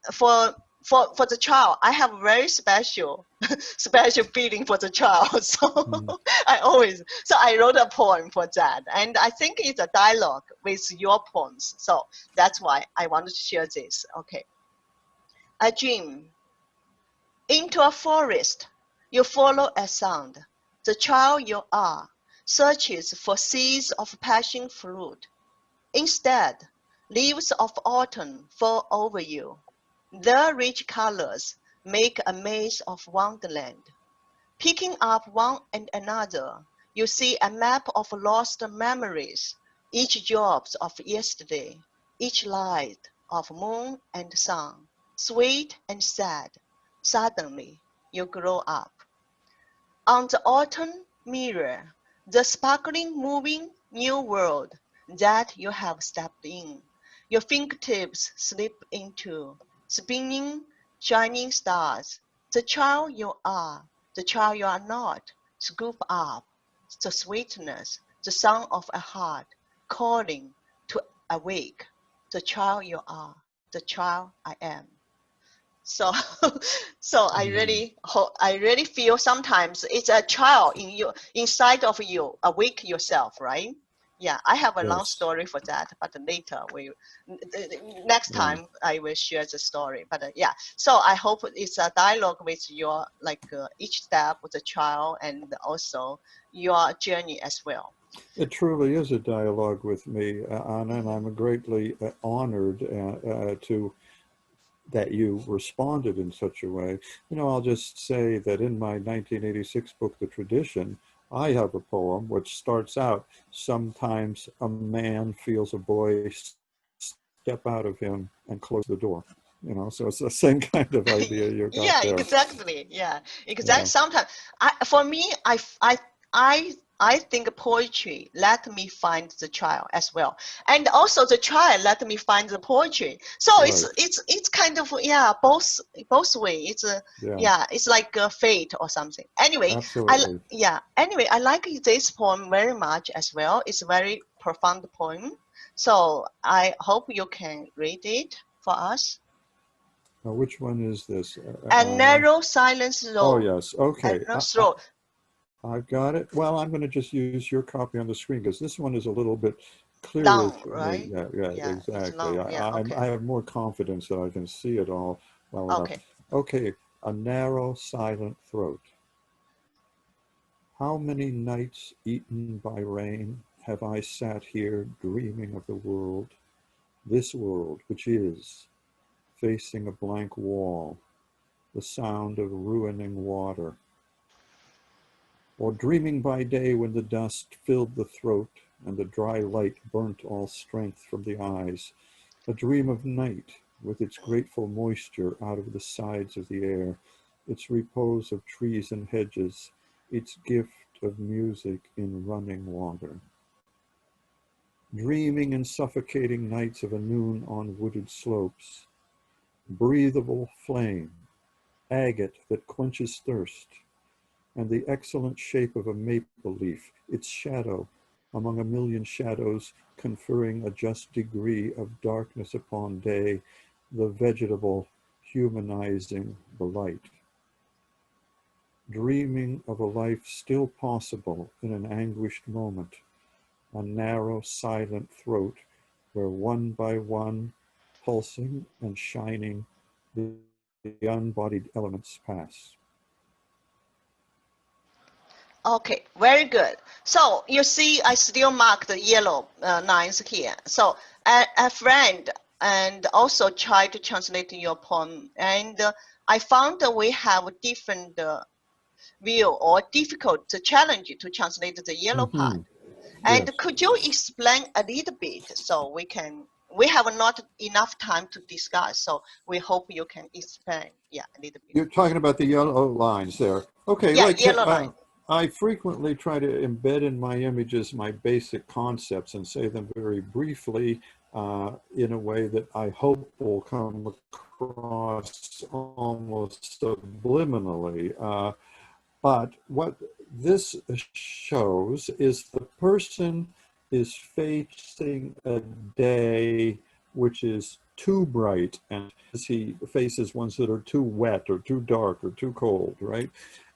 for the child, I have very special feeling for the child. So I wrote a poem for that, and I think it's a dialogue with your poems. So that's why I wanted to share this. Okay. A dream. Into a forest, you follow a sound. The child you are searches for seeds of passion fruit. Instead, leaves of autumn fall over you. Their rich colors make a maze of wonderland. Picking up one and another, you see a map of lost memories, each job of yesterday, each light of moon and sun, sweet and sad. Suddenly, you grow up. On the autumn mirror, the sparkling, moving new world that you have stepped in, your fingertips slip into, spinning, shining stars. The child you are, the child you are not, scoop up the sweetness, the sound of a heart calling to awake. The child you are, the child I am. So I really feel sometimes it's a child in you, inside of you, awake yourself, right? Yeah, I have a long story for that, but later next time I will share the story. But yeah, so I hope it's a dialogue with your each step with the child, and also your journey as well. It truly is a dialogue with me, Anna, and I'm greatly honored to that you responded in such a way. You know, I'll just say that in my 1986 book, The Tradition, I have a poem which starts out, sometimes a man feels a boy step out of him and close the door. You know, so it's the same kind of idea you got Yeah, there. exactly. Yeah, exactly. Sometimes, for me, I think poetry let me find the child as well, and also the child let me find the poetry. So it's kind of both way. It's it's like a fate or something. Anyway, Anyway, I like this poem very much as well. It's a very profound poem. So I hope you can read it for us. Now, which one is this? A narrow silence road. Oh, yes. Okay. Road. I've got it. Well, I'm going to just use your copy on the screen because this one is a little bit clearer long, to right? me. Yeah, exactly. Okay. I have more confidence that I can see it all well enough. Okay. A narrow, silent throat. How many nights eaten by rain have I sat here dreaming of the world, this world which is, facing a blank wall, the sound of ruining water, or dreaming by day when the dust filled the throat and the dry light burnt all strength from the eyes, a dream of night with its grateful moisture out of the sides of the air, its repose of trees and hedges, its gift of music in running water. Dreaming in suffocating nights of a noon on wooded slopes, breathable flame, agate that quenches thirst, and the excellent shape of a maple leaf, its shadow among a million shadows, conferring a just degree of darkness upon day, the vegetable humanizing the light. Dreaming of a life still possible in an anguished moment, a narrow, silent throat where one by one, pulsing and shining, the unbodied elements pass. Okay, very good. So you see, I still mark the yellow lines here. So a friend and also try to translate your poem, and I found that we have different view or difficult challenge to translate the yellow part. And Yes. could you explain a little bit so we have not enough time to discuss, so we hope you can explain, yeah, a little bit. You're talking about the yellow lines there. Okay, Yeah, like yellow line. I frequently try to embed in my images my basic concepts and say them very briefly in a way that I hope will come across almost subliminally. But what this shows is the person is facing a day which is too bright, and as he faces ones that are too wet or too dark or too cold, right?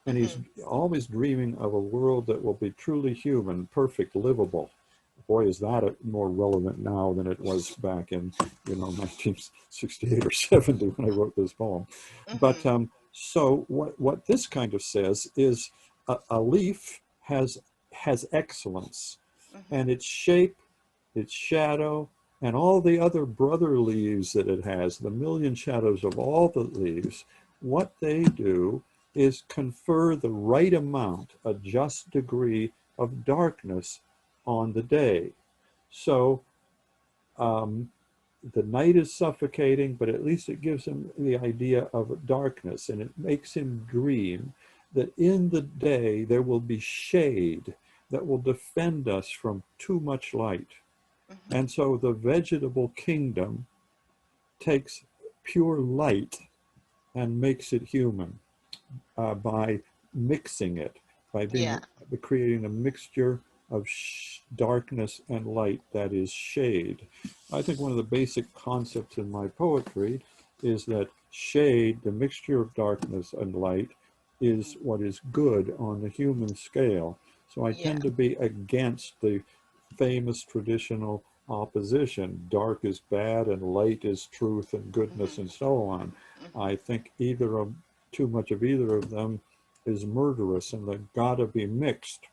And he's always dreaming of a world that will be truly human, perfect, livable. Boy, is that more relevant now than it was back in, 1968 or 70 when I wrote this poem. But so what this kind of says is a leaf has excellence, and its shape, its shadow, and all the other brother leaves that it has, the million shadows of all the leaves, what they do is confer the right amount, a just degree of darkness on the day. So the night is suffocating, but at least it gives him the idea of darkness, and it makes him dream that in the day there will be shade that will defend us from too much light. And so the vegetable kingdom takes pure light and makes it human by mixing it, by Yeah. creating a mixture of darkness and light, that is shade. I think one of the basic concepts in my poetry is that shade, the mixture of darkness and light, is what is good on the human scale. So I tend to be against the famous traditional opposition. Dark is bad and light is truth and goodness and so on. I think too much of either of them is murderous, and they've got to be mixed.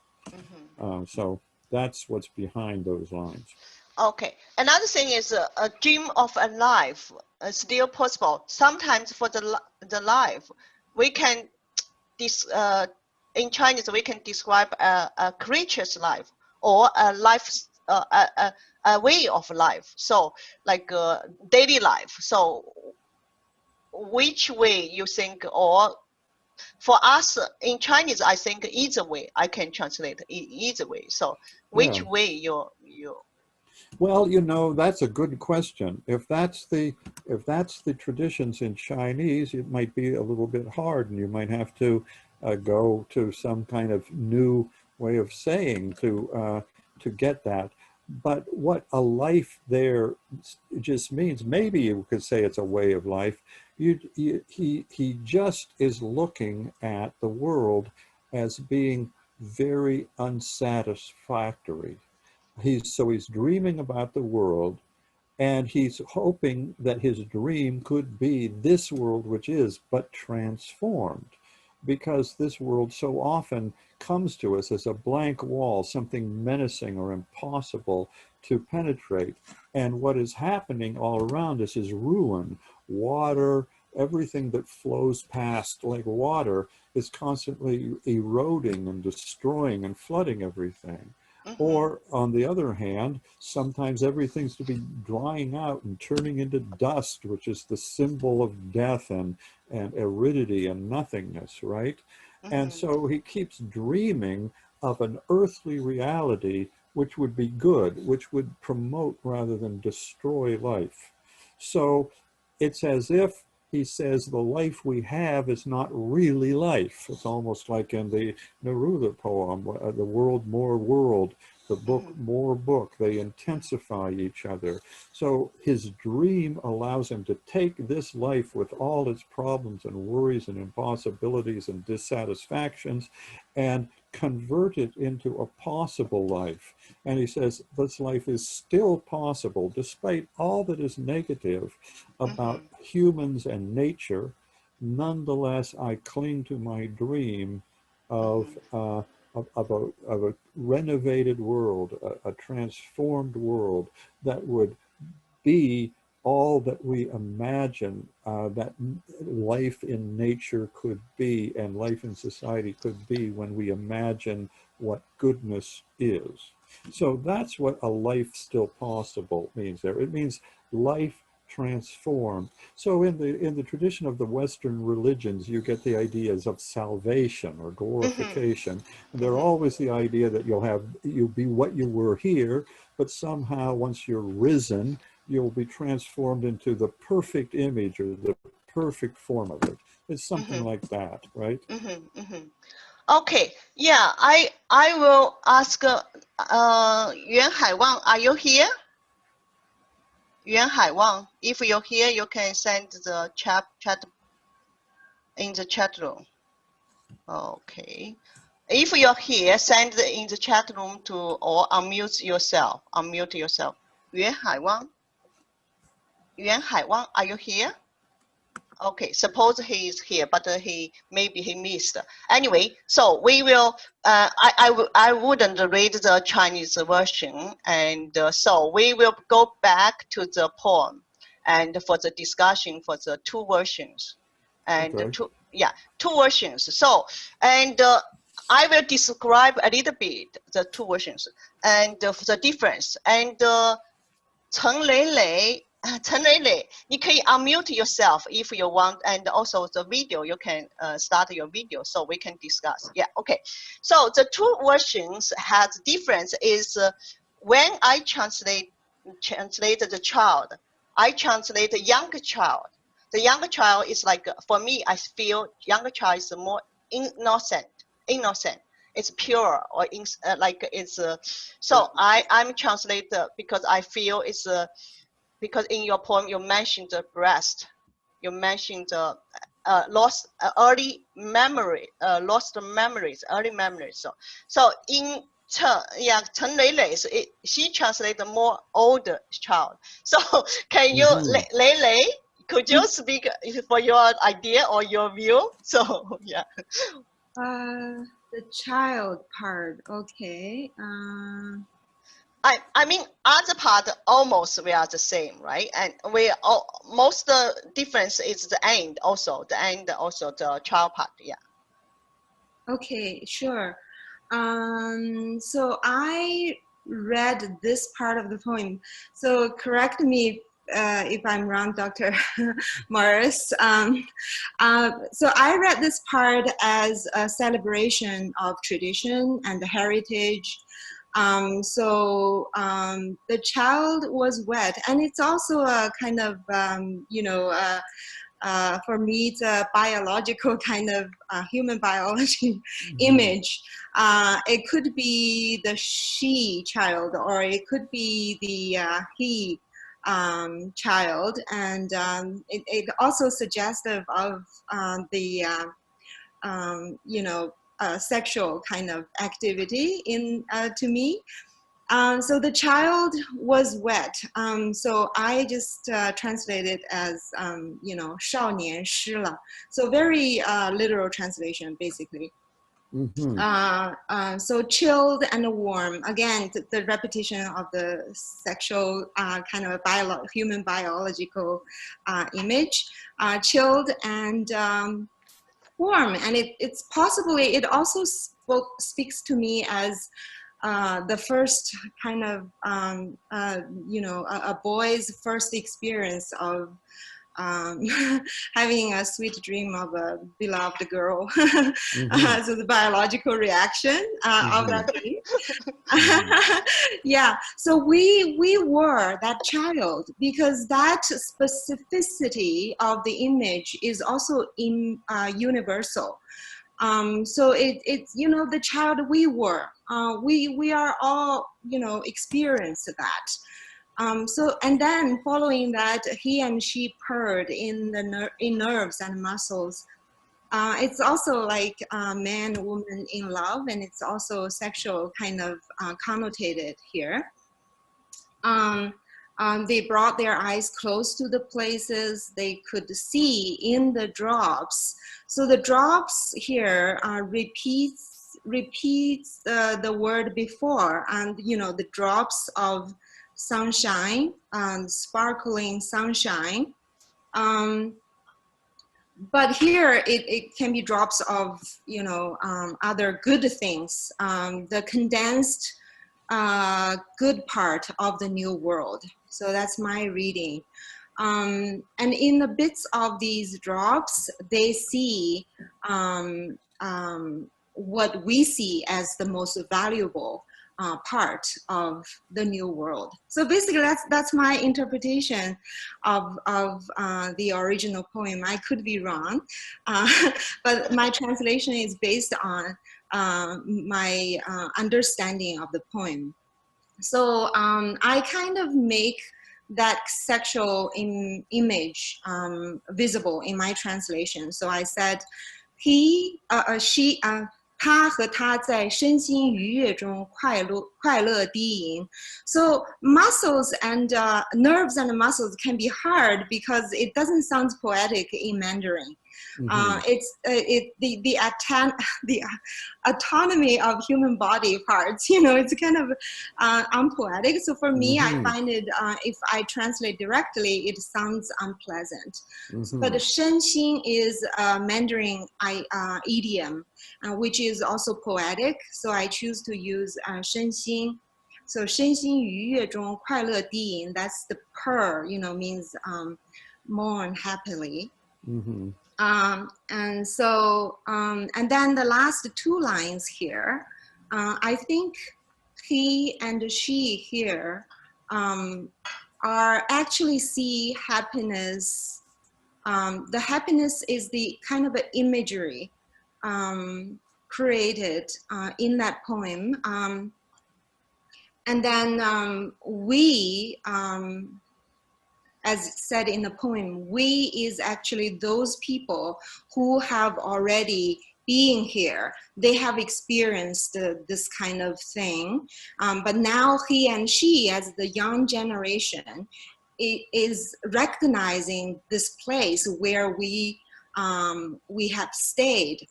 So that's what's behind those lines. Okay. Another thing is a dream of a life still possible. Sometimes for the life, we can in Chinese we can describe a creature's life or a life, a way of life. So like daily life. So which way you think, or for us in Chinese, I think either way I can translate either way. So which Yeah. way you Well, that's a good question. If that's the traditions in Chinese, it might be a little bit hard, and you might have to go to some kind of new way of saying to get that. But what a life there just means, maybe you could say it's a way of life. He just is looking at the world as being very unsatisfactory. He's dreaming about the world, and he's hoping that his dream could be this world, which is but transformed, because this world so often comes to us as a blank wall, something menacing or impossible to penetrate. And what is happening all around us is ruin, water, everything that flows past like water is constantly eroding and destroying and flooding everything. Or on the other hand, sometimes everything's to be drying out and turning into dust, which is the symbol of death and aridity and nothingness, right? And so he keeps dreaming of an earthly reality which would be good, which would promote rather than destroy life. So it's as if he says the life we have is not really life. It's almost like in the Neruda poem, the world, more world, the book, more book. They intensify each other. So his dream allows him to take this life with all its problems and worries and impossibilities and dissatisfactions and convert it into a possible life. And he says this life is still possible despite all that is negative about humans and nature. Nonetheless, I cling to my dream of of a renovated world, a transformed world that would be all that we imagine that life in nature could be and life in society could be when we imagine what goodness is. So that's what a life still possible means there. It means life transformed. So in the tradition of the Western religions, you get the ideas of salvation or glorification. And they're always the idea that you'll be what you were here, but somehow once you're risen, you'll be transformed into the perfect image or the perfect form of it. It's something like that, right? Okay, yeah, I will ask Yuan Haiwang, are you here? Yuan Haiwang, if you're here, you can send the chat in the chat room. Okay. If you're here, send in the chat room to or unmute yourself. Unmute yourself. Yuan Haiwang. Yuan Haiwang, are you here? Okay, suppose he is here, but maybe he missed. Anyway, so we will. I wouldn't read the Chinese version, and so we will go back to the poem, and for the discussion for the two versions, and Okay. two versions. So and I will describe a little bit the two versions and the difference and. Chen Lei, you can unmute yourself if you want, and also the video, you can start your video so we can discuss. Yeah, okay. So the two versions has difference is when I translate the child, I translate the younger child. The younger child is like, for me, I feel younger child is more innocent. It's pure or like it's so I'm translated because I feel it's because in your poem you mentioned the breast, you mentioned the lost early memories, early memories. So in Chen Lei, she translated more older child. So can you Lei, could you speak for your idea or your view? So yeah. The child part, okay. I mean, other part almost we are the same, right? And we all, most the difference is the end also, the child part, yeah. Okay, sure. So I read this part of the poem. So correct me if I'm wrong, Dr. Morris. So I read this part as a celebration of tradition and the heritage. The child was wet, and it's also a kind of, for me, it's a biological kind of human biology image. It could be the she child, or it could be the he child, and it also suggestive of the sexual kind of activity to me. So the child was wet. So I just translated as 少年湿了. So very literal translation, basically. So chilled and warm. Again, the repetition of the sexual kind of human biological image. Chilled and warm, and it's possibly, it also speaks to me as the first kind of a boy's first experience of having a sweet dream of a beloved girl. So the biological reaction of that dream. Yeah, so we were that child, because that specificity of the image is also universal. So it's the child we were. We are all experienced that. So, and then following that, he and she purred in the in nerves and muscles. It's also like man, woman in love, and it's also sexual kind of connotated here. They brought their eyes close to the places they could see in the drops. So the drops here repeats repeats the word before, and the drops of sunshine, sparkling sunshine. But here it can be drops of other good things, the condensed good part of the new world. So that's my reading. And in the bits of these drops, they see what we see as the most valuable part of the new world. So basically, that's my interpretation of the original poem. I could be wrong, but my translation is based on my understanding of the poem. So I kind of make that sexual image visible in my translation. So I said, she, 他和她在身心愉悦中快乐低吟. So muscles and nerves and muscles can be hard because it doesn't sound poetic in Mandarin. It's the autonomy of human body parts. It's kind of unpoetic. So for me, I find it if I translate directly, it sounds unpleasant. But 身心 is a Mandarin idiom, which is also poetic. So I choose to use 身心. So 身心愉悦中快乐低吟. That's the purr, means mourn happily. And so, and then the last two lines here, I think he and she here are actually see happiness. The happiness is the kind of an imagery created in that poem. And then we, as said in the poem, we is actually those people who have already been here. They have experienced this kind of thing. But now he and she, as the young generation, is recognizing this place where we have stayed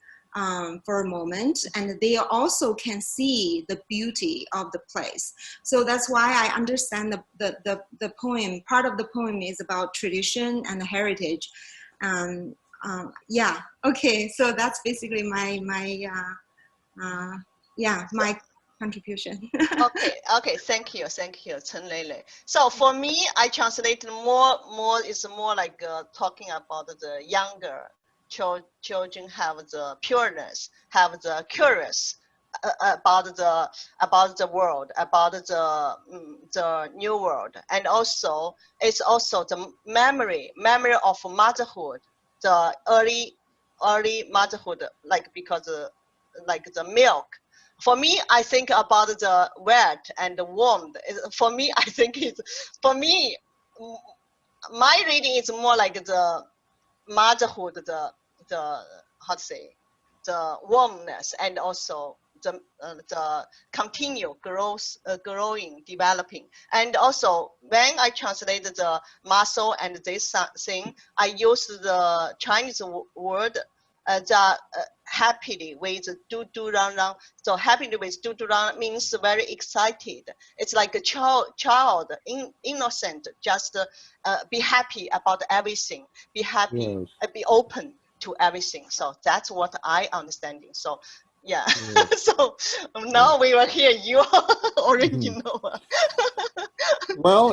for a moment, and they also can see the beauty of the place. So that's why I understand the poem. Part of the poem is about tradition and heritage. Yeah, okay, so that's basically my contribution. Okay, thank you, Chen Lele. So for me, I translated more. It's more like talking about the younger children have the pureness, have the curious about the world, about the new world, and also it's also the memory of motherhood, the early motherhood, like because like the milk. For me, I think about the wet and the warm. For me, I think my reading is more like the motherhood, the how to say, the warmness, and also the continual growth, growing, developing. And also when I translated the muscle and this thing, I used the Chinese word that happily with do rang rang. So happily with do rang means very excited. It's like a child innocent, just be happy about everything, be happy, be open to everything. So that's what I understanding. So yeah. So now we will hear your original. Well,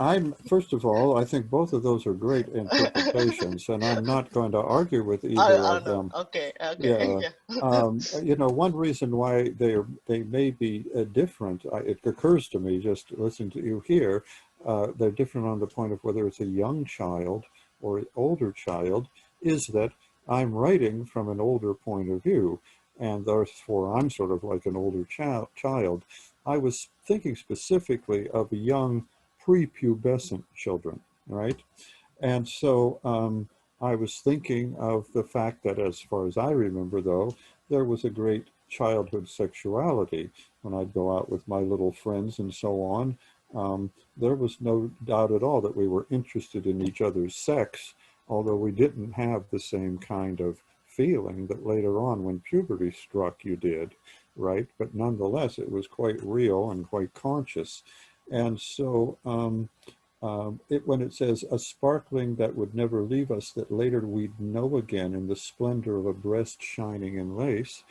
I'm first of all, I think both of those are great interpretations, and I'm not going to argue with either of them. Okay. Yeah. One reason why they may be different, it occurs to me just listening to you here, they're different on the point of whether it's a young child or an older child, is that I'm writing from an older point of view, and therefore I'm sort of like an older child. I was thinking specifically of young prepubescent children, right? And so I was thinking of the fact that, as far as I remember, though, there was a great childhood sexuality. When I'd go out with my little friends and so on, there was no doubt at all that we were interested in each other's sex, although we didn't have the same kind of feeling that later on when puberty struck you did, right? But nonetheless, it was quite real and quite conscious. And so when it says a sparkling that would never leave us, that later we'd know again in the splendor of a breast shining in lace,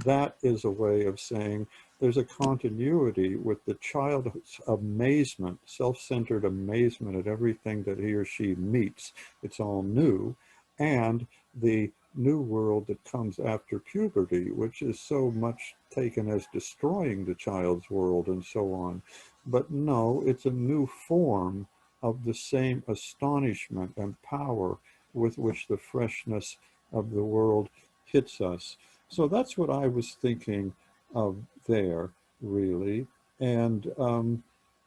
that is a way of saying there's a continuity with the child's amazement, self-centered amazement at everything that he or she meets. It's all new. And the new world that comes after puberty, which is so much taken as destroying the child's world and so on. But no, it's a new form of the same astonishment and power with which the freshness of the world hits us. So that's what I was thinking of there, really. And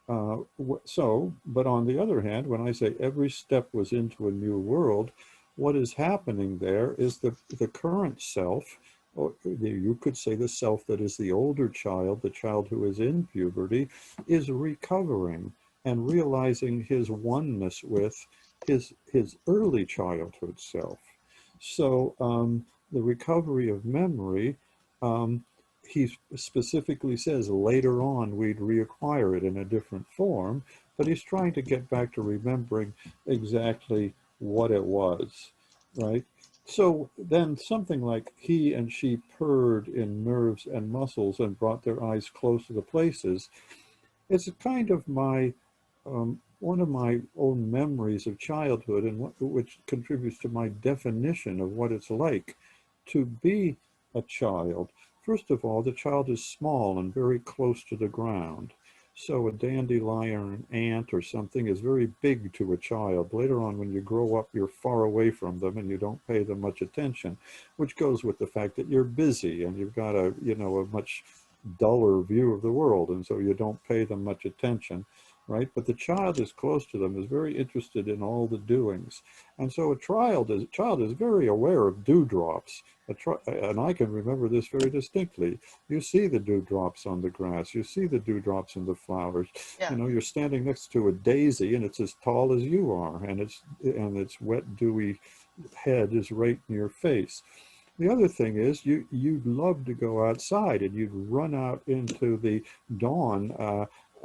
but on the other hand, when I say every step was into a new world, what is happening there is the current self, or you could say the self that is the older child, the child who is in puberty, is recovering and realizing his oneness with his early childhood self. So the recovery of memory, he specifically says later on we'd reacquire it in a different form, but he's trying to get back to remembering exactly what it was, right? So then something like he and she purred in nerves and muscles and brought their eyes close to the places. It's a kind of my, one of my own memories of childhood, and which contributes to my definition of what it's like to be a child. First of all, the child is small and very close to the ground. So a dandelion or an ant or something is very big to a child. Later on, when you grow up, you're far away from them and you don't pay them much attention, which goes with the fact that you're busy and you've got a, you know, a much duller view of the world, and so you don't pay them much attention, right? But the child is close to them, is very interested in all the doings. And so a child is very aware of dewdrops. And I can remember this very distinctly. You see the dewdrops on the grass, you see the dewdrops in the flowers. Yeah. You know, you're standing next to a daisy and it's as tall as you are, and its wet, dewy head is right in your face. The other thing is you'd love to go outside and you'd run out into the dawn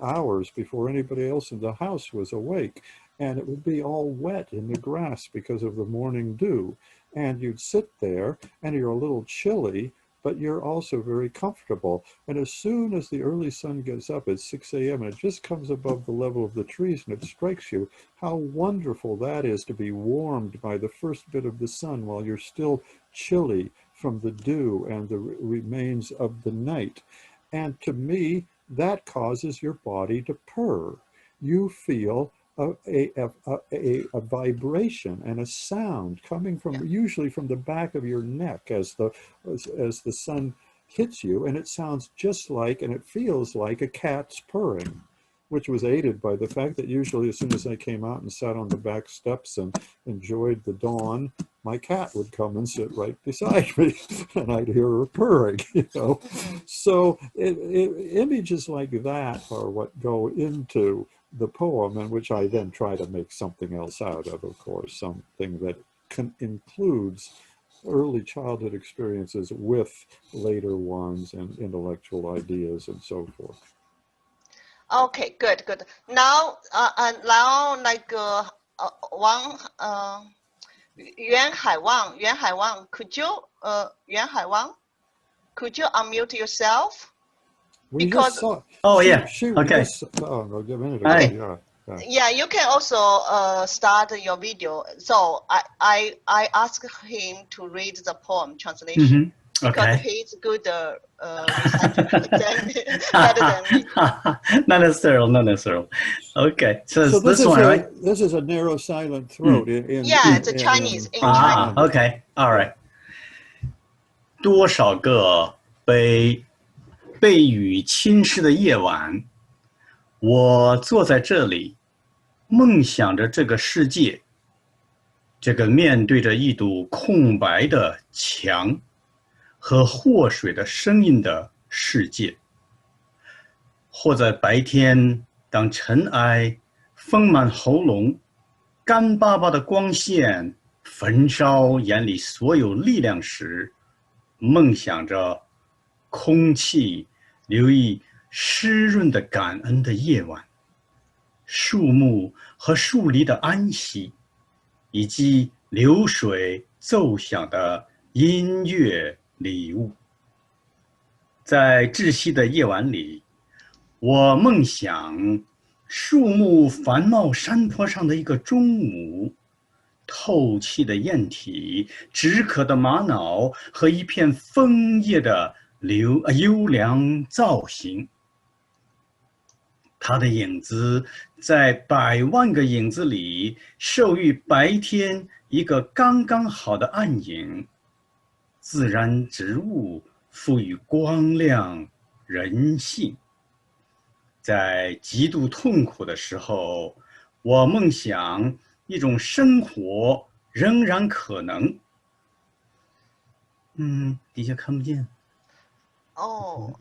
hours before anybody else in the house was awake, and it would be all wet in the grass because of the morning dew, and you'd sit there and you're a little chilly, but you're also very comfortable. And as soon as the early sun gets up at 6 a.m. and it just comes above the level of the trees and it strikes you, how wonderful that is to be warmed by the first bit of the sun while you're still chilly from the dew and the remains of the night. And to me, that causes your body to purr. You feel a vibration and a sound coming from, usually from the back of your neck as the sun hits you, and it sounds just like, and it feels like a cat's purring, which was aided by the fact that usually as soon as I came out and sat on the back steps and enjoyed the dawn, my cat would come and sit right beside me and I'd hear her purring, you know. So images like that are what go into the poem, and which I then try to make something else out of course, something that includes early childhood experiences with later ones and intellectual ideas and so forth. Okay, good. Now, like Yuan Haiwang, could you unmute yourself? We just saw. Oh, she, yeah. She okay. Just, a minute ago. Okay. Yeah, you can also start your video. So I asked him to read the poem translation. Because he's good reciter better than me. Not necessarily. Okay, so this one, right? This is a narrow silent throat. Yeah, it's Chinese. In Chinese. Okay, all right. 多少个被雨侵蚀的夜晚，我坐在这里，梦想着这个世界，这个面对着一堵空白的墙。和祸水的声音的世界，或在白天，当尘埃丰满喉咙，干巴巴的光线焚烧眼里所有力量时，梦想着空气留意湿润的感恩的夜晚，树木和树篱的安息，以及流水奏响的音乐礼物。在窒息的夜晚里，我梦想树木繁茂山坡上的一个中午，透气的雁体，止渴的玛瑙和一片枫叶的优良造型。它的影子在百万个影子里，授予白天一个刚刚好的暗影。自然植物赋予光亮人性。在极度痛苦的时候，我梦想一种生活仍然可能。底下看不见。哦。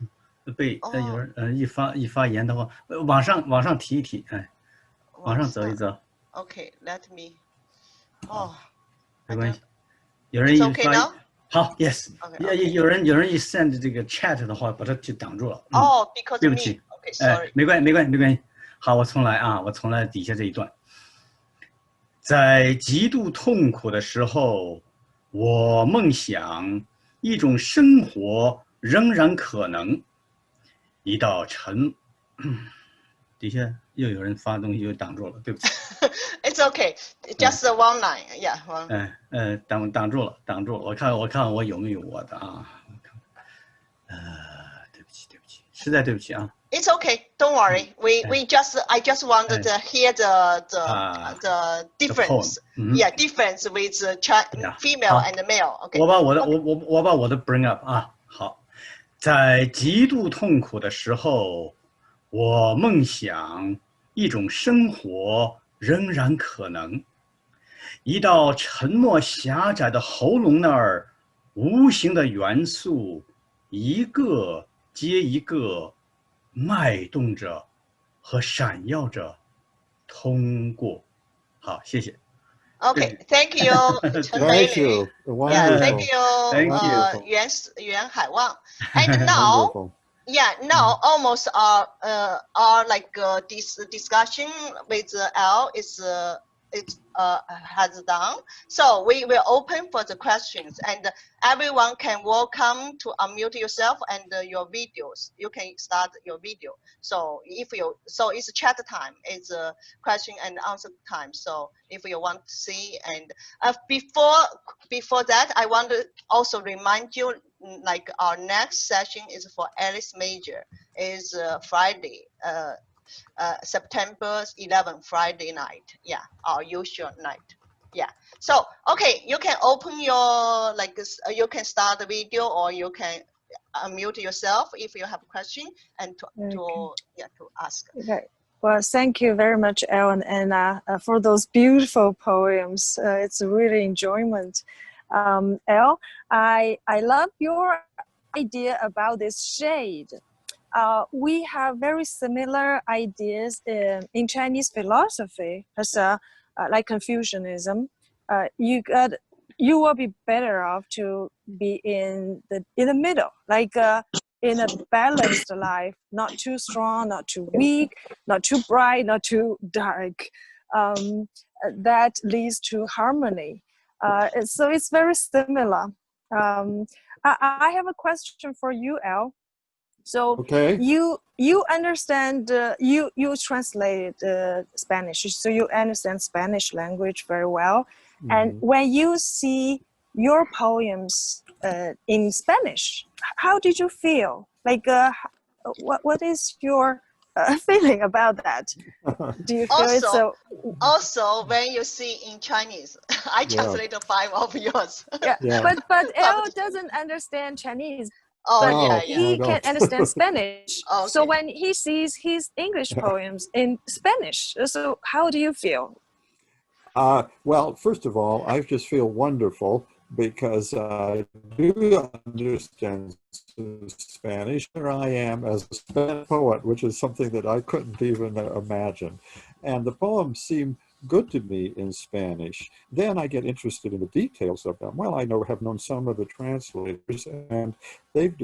有人一发言的话，往上提一提，哎，往上走一走。Okay, let me. 没关系。有人 It's okay now? 好 ，yes。有人一 send 这个 chat 的话，把它就挡住了。because 对不起。Okay, sorry. 没关系。好，我重来底下这一段。在极度痛苦的时候，我梦想一种生活仍然可能。一道底下又有人发东西又挡住了，对不起。It's okay, just one line, yeah. One. 挡住了。我看我有没有我的啊？对不起，实在对不起啊。It's okay, don't worry. I just wanted to hear the difference. Yeah, difference with female and male. Okay. 我把我的 bring up 啊，好。在极度痛苦的时候，我梦想一种生活仍然可能。一到沉默狭窄的喉咙那儿，无形的元素一个接一个脉动着和闪耀着通过。好，谢谢。Okay, thank you, Thank you. Wonderful. Yeah, thank you, Wonderful. Yuan Haiwang. And now, Wonderful. Almost like this discussion with Al has done. So we will open for the questions, and everyone can welcome to unmute yourself and your videos. You can start your video. So it's chat time. It's a question and answer time. So if you want to see, and before that, I want to also remind you, like our next session is for Alice Major, is Friday. September 11th, Friday night. Yeah, our usual night. Yeah. So, okay, you can open your, you can start the video, or you can unmute yourself if you have a question and to ask. Okay. Well, thank you very much, Elle and Anna, for those beautiful poems. It's really enjoyment. Elle, I love your idea about this shade. We have very similar ideas in Chinese philosophy, as like Confucianism. You will be better off to be in the middle, like in a balanced life, not too strong, not too weak, not too bright, not too dark. That leads to harmony. So it's very similar. I have a question for you, Elle. So okay. you understand, you translated Spanish, so you understand Spanish language very well. Mm-hmm. And when you see your poems in Spanish, how did you feel? Like, what is your feeling about that? Do you feel it so? Also, when you see in Chinese, I translated 5 of yours. But Elle doesn't understand Chinese. He can understand Spanish. Okay. So when he sees his English poems in Spanish, so how do you feel? Well, first of all, I just feel wonderful because I do understand Spanish. Here I am as a Spanish poet, which is something that I couldn't even imagine. And the poems seem good to me in Spanish. Then I get interested in the details of them. Well, have known some of the translators, and they've